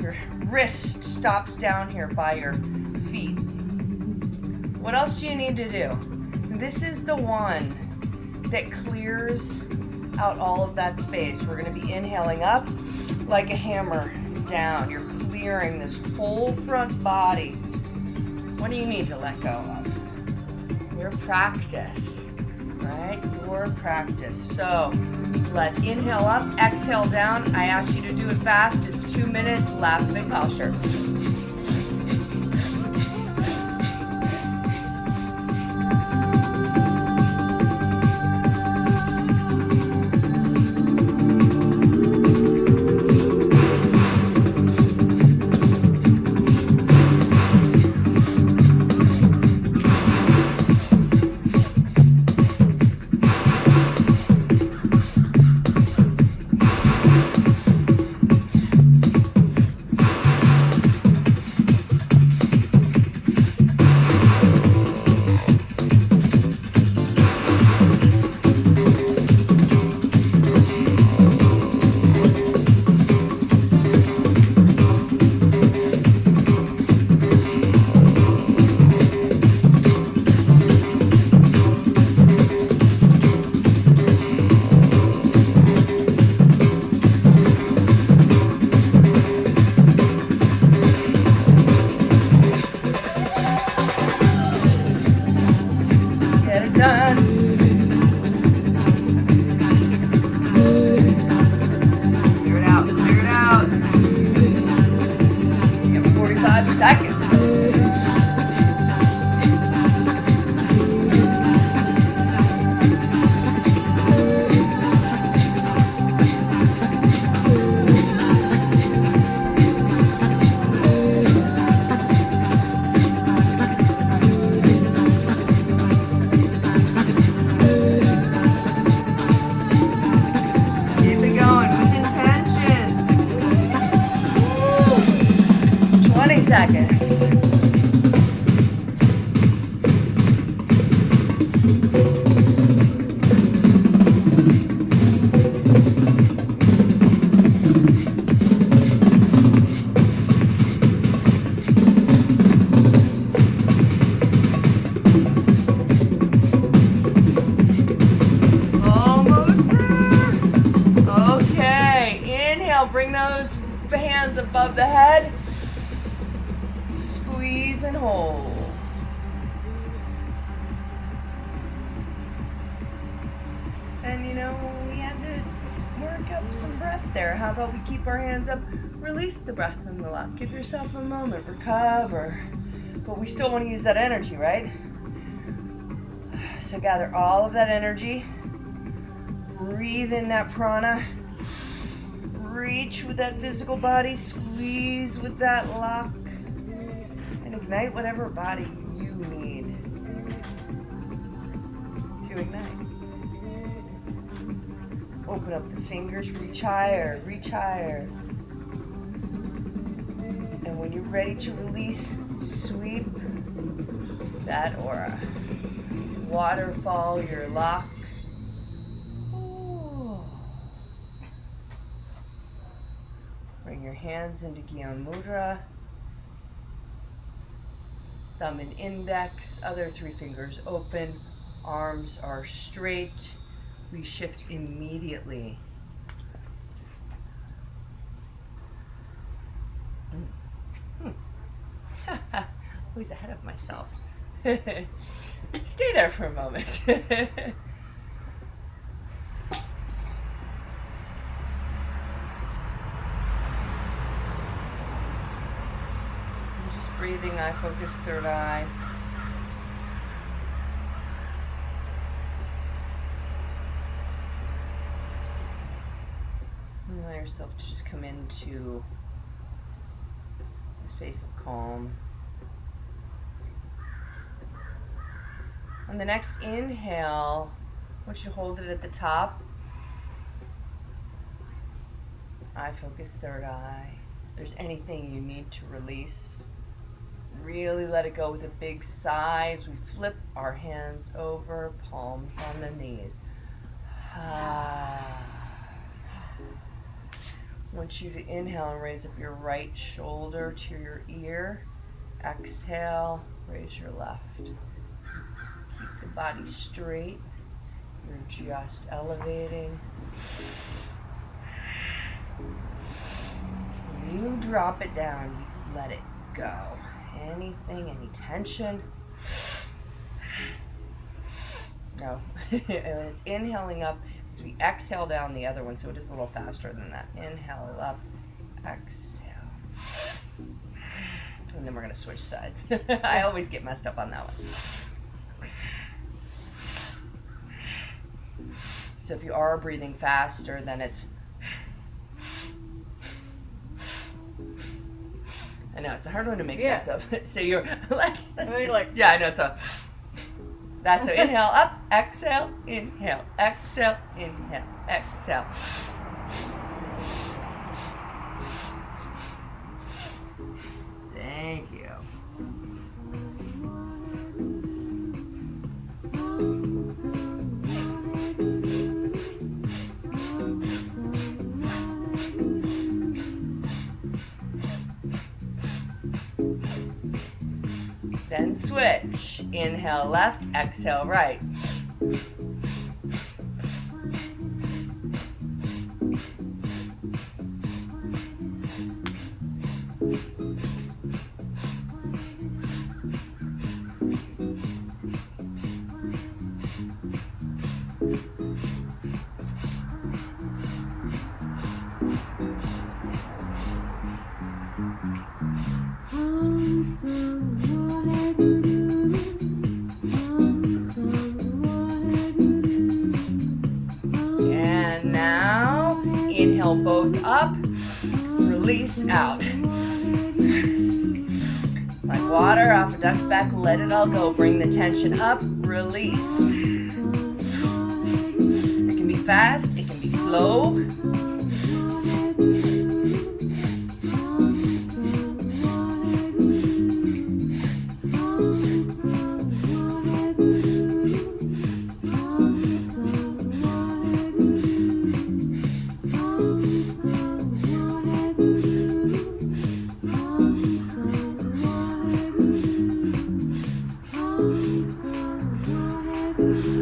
Your wrist stops down here by your feet. What else do you need to do? This is the one that clears out all of that space. We're going to be inhaling up like a hammer down. You're clearing this whole front body. What do you need to let go of? Your practice, right? Your practice. So let's inhale up, exhale down. I asked you to do it fast. It's 2 minutes. Last big posture. Bring those hands above the head. Squeeze and hold. And you know, we had to work up some breath there. How about we keep our hands up? Release the breath in the lap. Give yourself a moment. Recover. But we still want to use that energy, right? So gather all of that energy. Breathe in that prana. Reach with that physical body, squeeze with that lock, and ignite whatever body you need to ignite. Open up the fingers, reach higher, reach higher. And when you're ready to release, sweep that aura. Waterfall your lock. Bring your hands into Gyan Mudra. Thumb and index, other 3 fingers open. Arms are straight. We shift immediately. Always ahead of myself. Stay there for a moment. Just breathing, eye focus, third eye. And allow yourself to just come into a space of calm. On the next inhale, I want you to hold it at the top. Eye focus, third eye. If there's anything you need to release, really let it go with a big sigh as we flip our hands over, palms on the knees. I want you to inhale and raise up your right shoulder to your ear. Exhale, raise your left. Keep the body straight. You're just elevating. When you drop it down, you let it go. Anything, any tension. No. And when it's inhaling up, as we exhale down the other one, so it is a little faster than that. Inhale up, exhale. And then we're going to switch sides. I always get messed up on that one. So if you are breathing faster, then it's... I know, it's a hard one to make sense of. So you're like... yeah, I know, it's a... That's so inhale, up, exhale, inhale, exhale, inhale, exhale. Thank you. Then switch. Inhale left, exhale right. And now, inhale both up, release out. Like water off a duck's back, let it all go. Bring the tension up, release. It can be fast, it can be slow.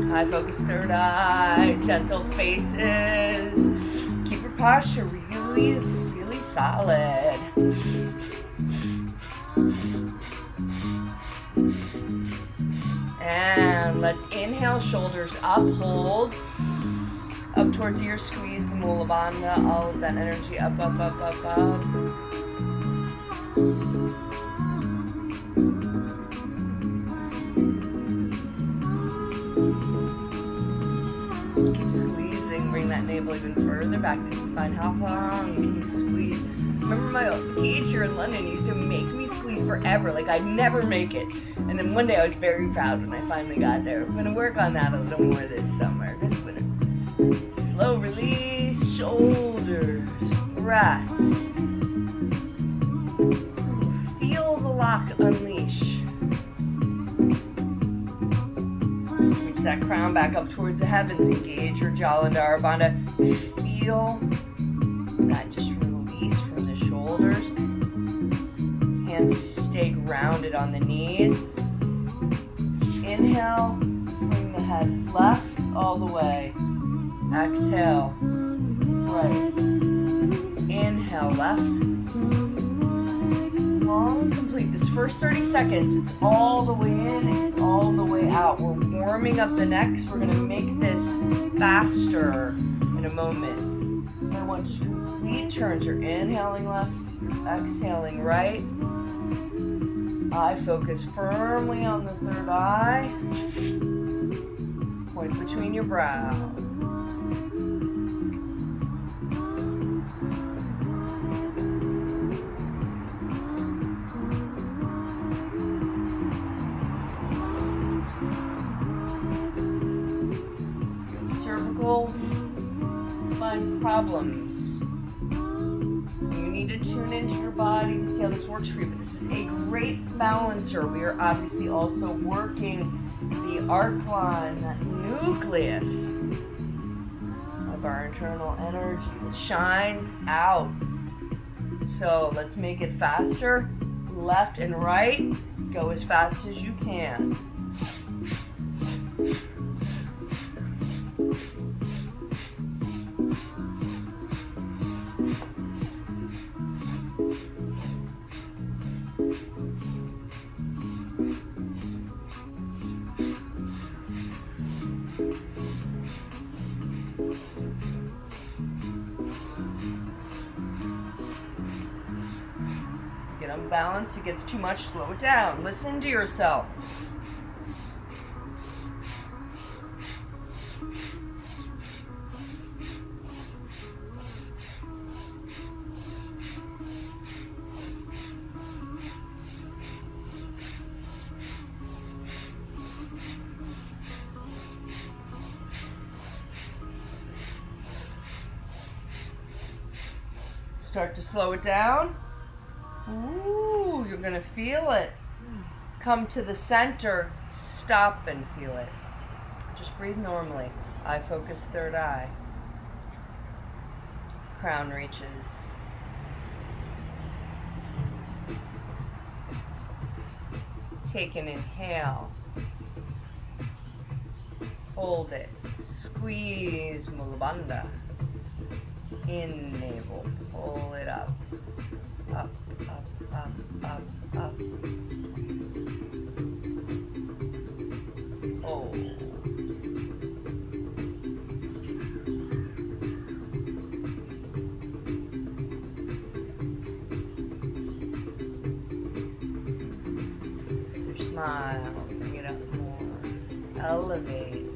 High focus third eye, gentle faces. Keep your posture really, really solid. And let's inhale, shoulders up, hold. Up towards ears, squeeze the Mula Bandha, all of that energy up, up, up, up, up. Keep squeezing, bring that navel even further back to the spine. How long can you squeeze? Remember my teacher in London used to make me squeeze forever, like I'd never make it. And then one day I was very proud when I finally got there. I'm gonna work on that a little more this summer, this winter. Slow release, shoulders, breath. Feel the lock unleash. Reach that crown back up towards the heavens. Engage your Jalandhara Bandha. Feel that just release from the shoulders. shoulders. Hands stay grounded on the knees. Inhale, bring the head left all the way. Exhale, right. Inhale, left. Long, complete. This first 30 seconds, it's all the way in, it's all the way out. We're warming up the neck, so we're going to make this faster in a moment. I want just complete turns. You're inhaling left, exhaling right. Eye focus firmly on the third eye. Point between your brows. Cervical spine problems. You need to tune into your body to see how this works for you, but this is a great balancer. We are obviously also working the arc line, that nucleus of our internal energy that shines out. So let's make it faster. Left and right. Go as fast as you can. Get unbalanced, it gets too much, slow it down. Listen to yourself. Start to slow it down. Ooh, you're gonna feel it. Come to the center, stop and feel it. Just breathe normally. Eye focus, third eye. Crown reaches. Take an inhale. Hold it. Squeeze Mula Bandha. In navel. Pull it up. Up, up, up, up, up. Hold. Your smile. Bring it up more. Elevate.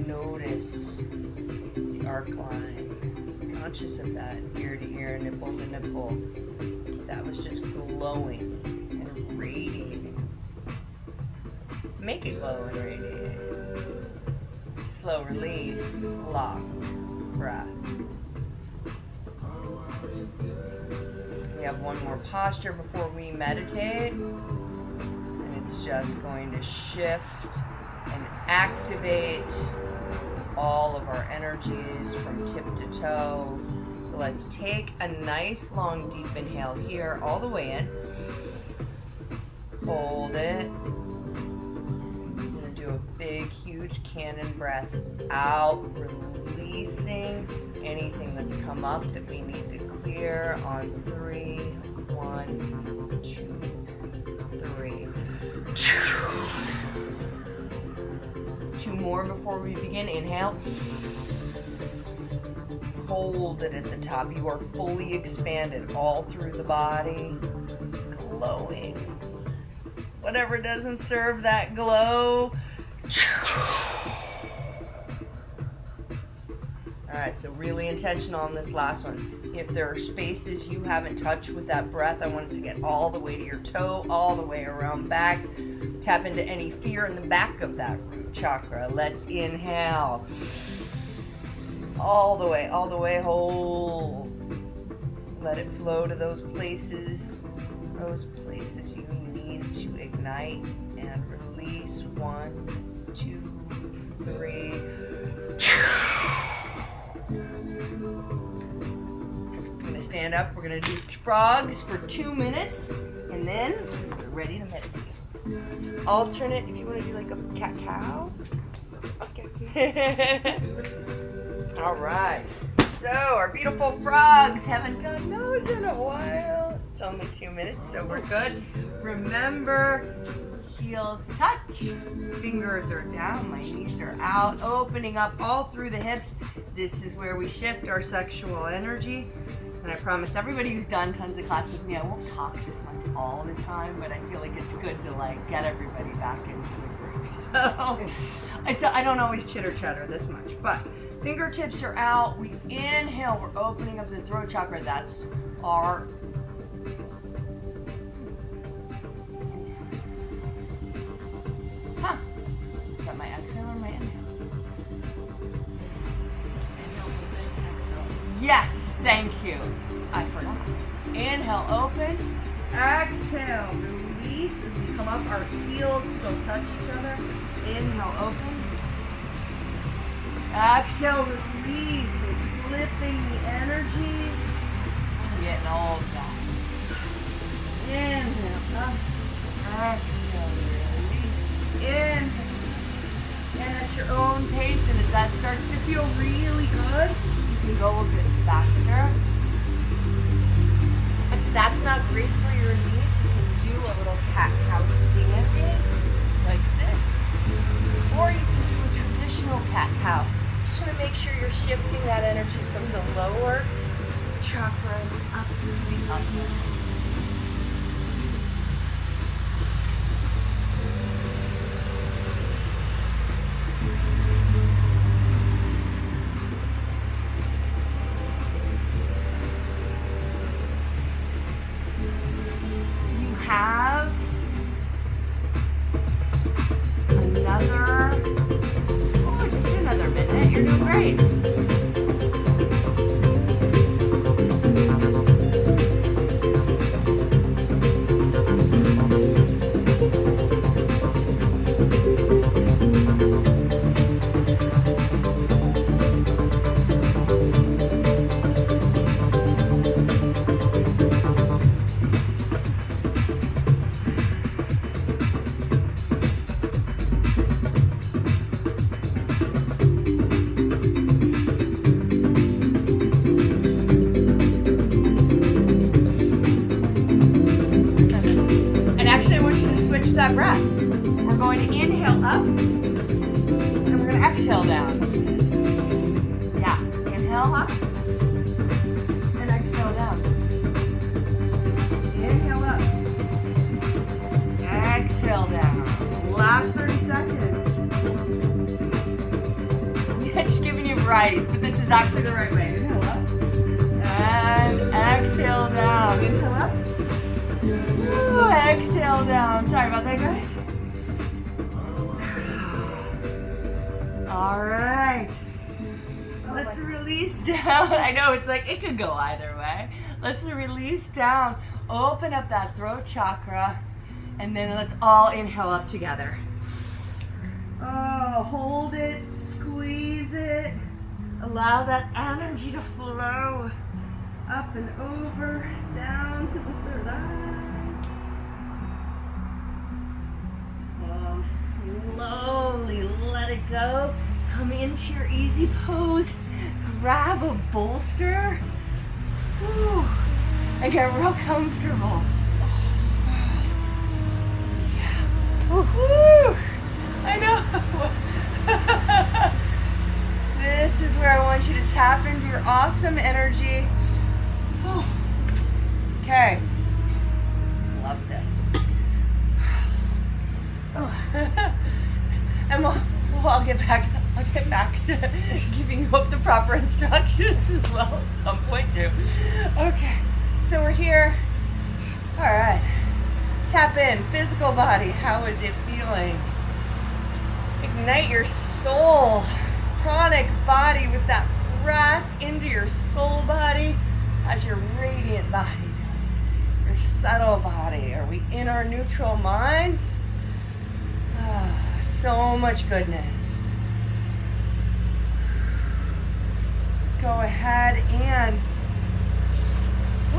Notice the arc line. Conscious of that, ear to ear, nipple to nipple. So that was just glowing and radiating. Make it glow and radiate. Slow release, lock, breath. We have one more posture before we meditate. And it's just going to shift and activate all of our energies from tip to toe. So let's take a nice long deep inhale here all the way in. Hold it. I'm going to do a big huge cannon breath out, releasing anything that's come up that we need to clear on 3. 1, 2, 3. 2 more before we begin. Inhale. Hold it at the top. You are fully expanded all through the body. Glowing. Whatever doesn't serve that glow. Alright, so really intentional on this last one. If there are spaces you haven't touched with that breath, I want it to get all the way to your toe, all the way around back. Tap into any fear in the back of that root chakra. Let's inhale. All the way, hold. Let it flow to those places you need to ignite and release. 1, 2, 3. I'm going to stand stand up. We're gonna do frogs for 2 minutes, and then we're ready to meditate. Alternate, if you want to do like a cat-cow. Okay. All right. So our beautiful frogs, haven't done those in a while. It's only 2 minutes, so we're good. Remember, heels touch, fingers are down, my knees are out, opening up all through the hips. This is where we shift our sexual energy. And I promise everybody who's done tons of classes with me, I won't talk this much all the time, but I feel like it's good to like get everybody back into the groove. So I don't always chitter chatter this much, but fingertips are out. We inhale, we're opening up the throat chakra. That's our Is that my exhale or my inhale? Inhale, open, exhale. Yes, thank you. I forgot. Inhale, open. Exhale, release as we come up. Our heels still touch each other. Inhale, open. Exhale, release. We're flipping the energy. Getting all of that. Inhale, up. Exhale, release. Inhale. And at your own pace, and as that starts to feel really good, you can go a bit faster. If that's not great for your knees, you can do a little cat-cow standing like this. Or you can do a traditional cat-cow. Just want to make sure you're shifting that energy from the lower chakras up to the upper. Have just another minute. You're doing great. That breath. We're going to inhale up and we're going to exhale down. Yeah, inhale up and exhale down. Inhale up, exhale down. Last 30 seconds. Yeah, just giving you varieties, but this is actually the right way. Inhale up and exhale down. Inhale up. Ooh, exhale down. Sorry about that, guys. All right. Let's release down. I know it's like, it could go either way. Let's release down. Open up that throat chakra. And then let's all inhale up together. Oh, hold it. Squeeze it. Allow that energy to flow. Up and over. Down to the third eye. Slowly let it go. Come into your easy pose. Grab a bolster. Whew. And get real comfortable. Woo. I know. This is where I want you to tap into your awesome energy. Okay. Love this. And I'll get back to giving you the proper instructions as well at some point too. Okay, so we're here. All right, tap in, physical body. How is it feeling? Ignite your soul, pranic body with that breath into your soul body. How's your radiant body doing? Your subtle body. Are we in our neutral minds? So much goodness. Go ahead and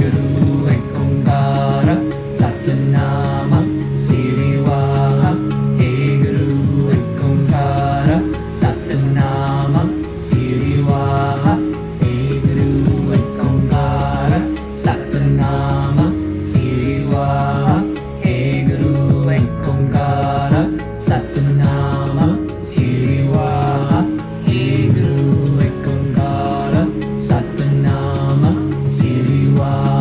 Guru Ek Onkara Satnama Sirivaha Hey Guru Ek Onkara Satnama Sirivaha Hey Guru Ek Onkara Satnama Sirivaha Hey Guru Ek Onkara Satnama Sirivaha Hey Guru Ek Onkara Satnama Sirivaha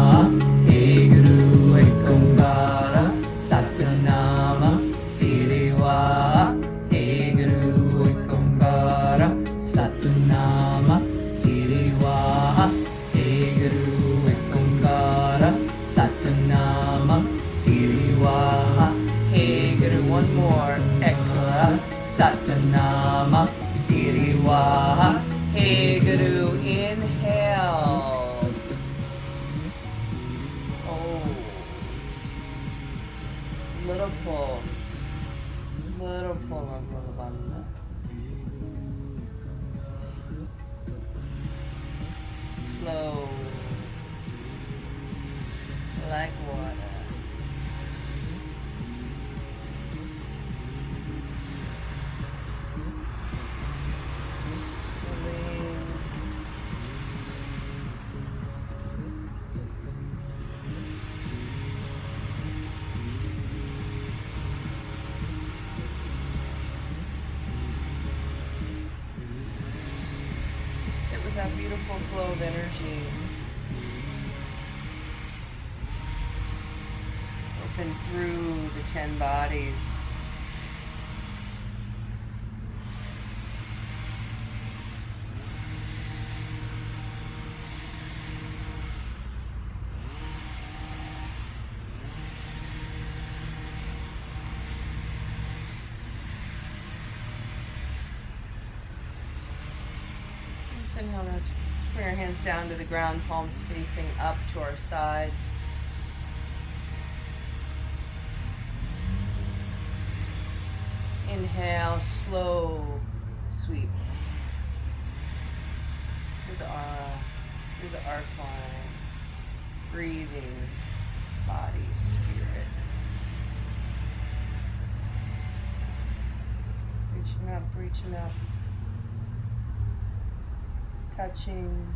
Hey Guru Ek Onkara Satnama Sirivaha Hey Guru Ek Onkara Satnama Sirivaha Hey Guru Ek Onkara Satnama Sirivaha Hey Guru, one more. Ekara Satnama Sirivaha Hey Guru, inhale. Hold. Little pull. Little pull on the bottom. Flow like water. Release. Sit with that beautiful flow of energy. Open through the 10 bodies. Inhale, now bring our hands down to the ground, palms facing up to our sides. Inhale, slow sweep through the aura, through the arc line, breathing, body, spirit. Reaching up. Touching,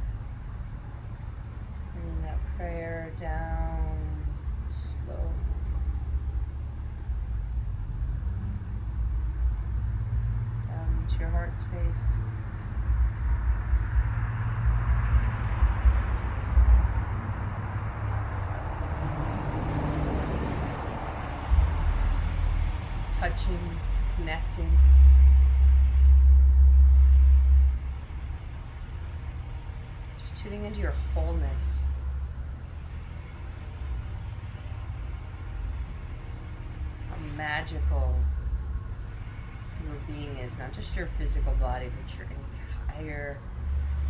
bringing that prayer down slow. Down into your heart space. Touching, connecting. Tuning into your wholeness. How magical your being is, not just your physical body, but your entire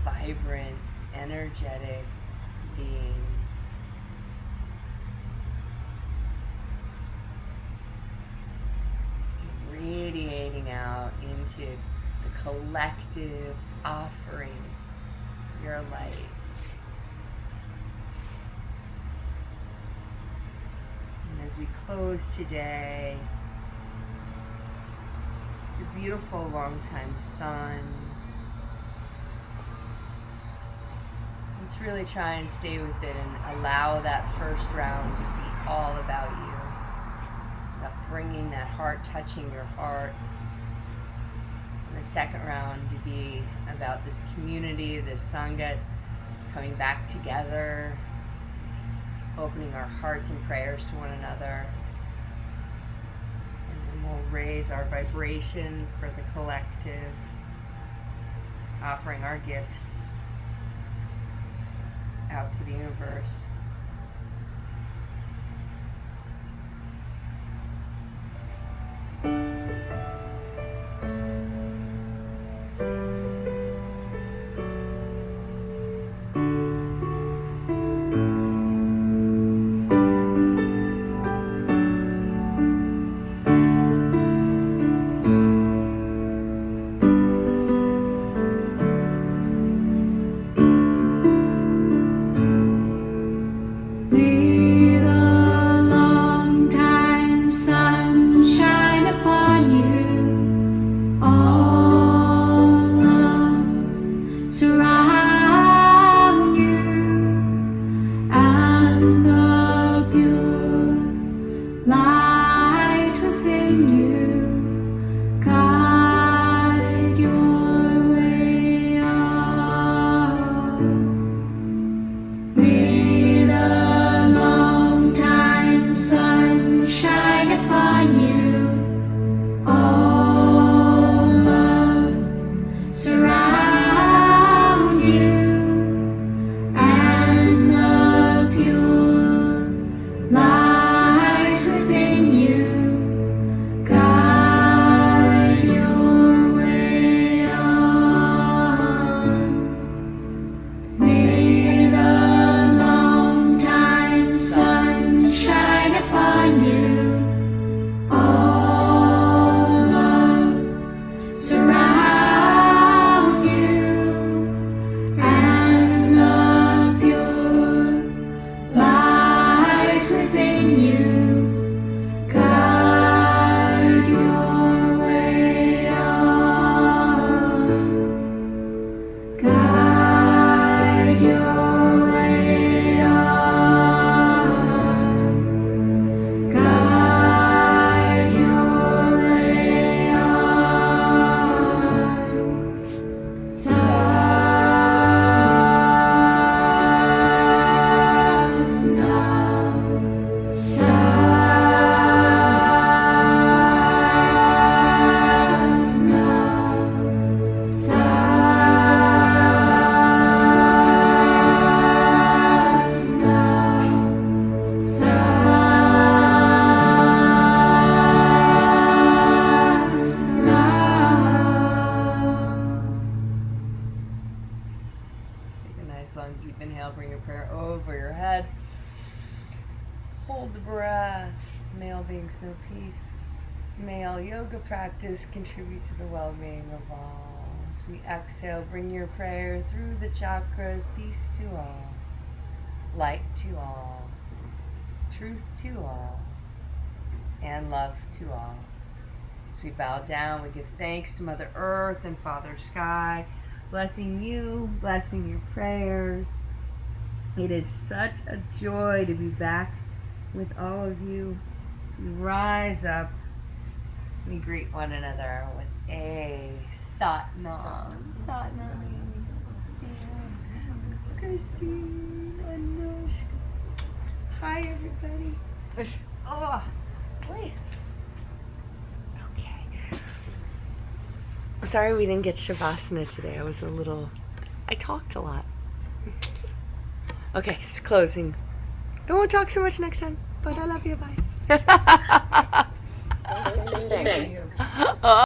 vibrant, energetic being. Radiating out into the collective offering your light. And as we close today, your beautiful longtime son, let's really try and stay with it and allow that first round to be all about you, about bringing that heart, touching your heart. The second round to be about this community, this Sangha, coming back together, just opening our hearts and prayers to one another. And then we'll raise our vibration for the collective, offering our gifts out to the universe. May the long time sun shine upon you. All love surround you, and the pure light within you guide your way up. May the long time sun shine upon you. All love surround you, and the pure light within you guide your way on. May the long time sun shine upon you. All love surround you, and the pure light within you guide your way on. Guide your way on. Guide your way on. Sound now. Sound now. Sound now. Sound now. Take a nice long deep inhale. Bring your prayer over your head. Hold the breath. May all beings know peace. May all yoga practice contribute to the well-being of all. As we exhale, bring your prayer through the chakras. Peace to all. Light to all. Truth to all. And love to all. As we bow down, we give thanks to Mother Earth and Father Sky, blessing you, blessing your prayers. It is such a joy to be back with all of you. We rise up. We greet one another with a Satnam. Satnam. Christine, Anushka. Hi, everybody. Oh, wait. Okay. Sorry we didn't get Shavasana today. I talked a lot. Okay, just closing. I won't talk so much next time, but I love you. Bye. Thank you. Oh.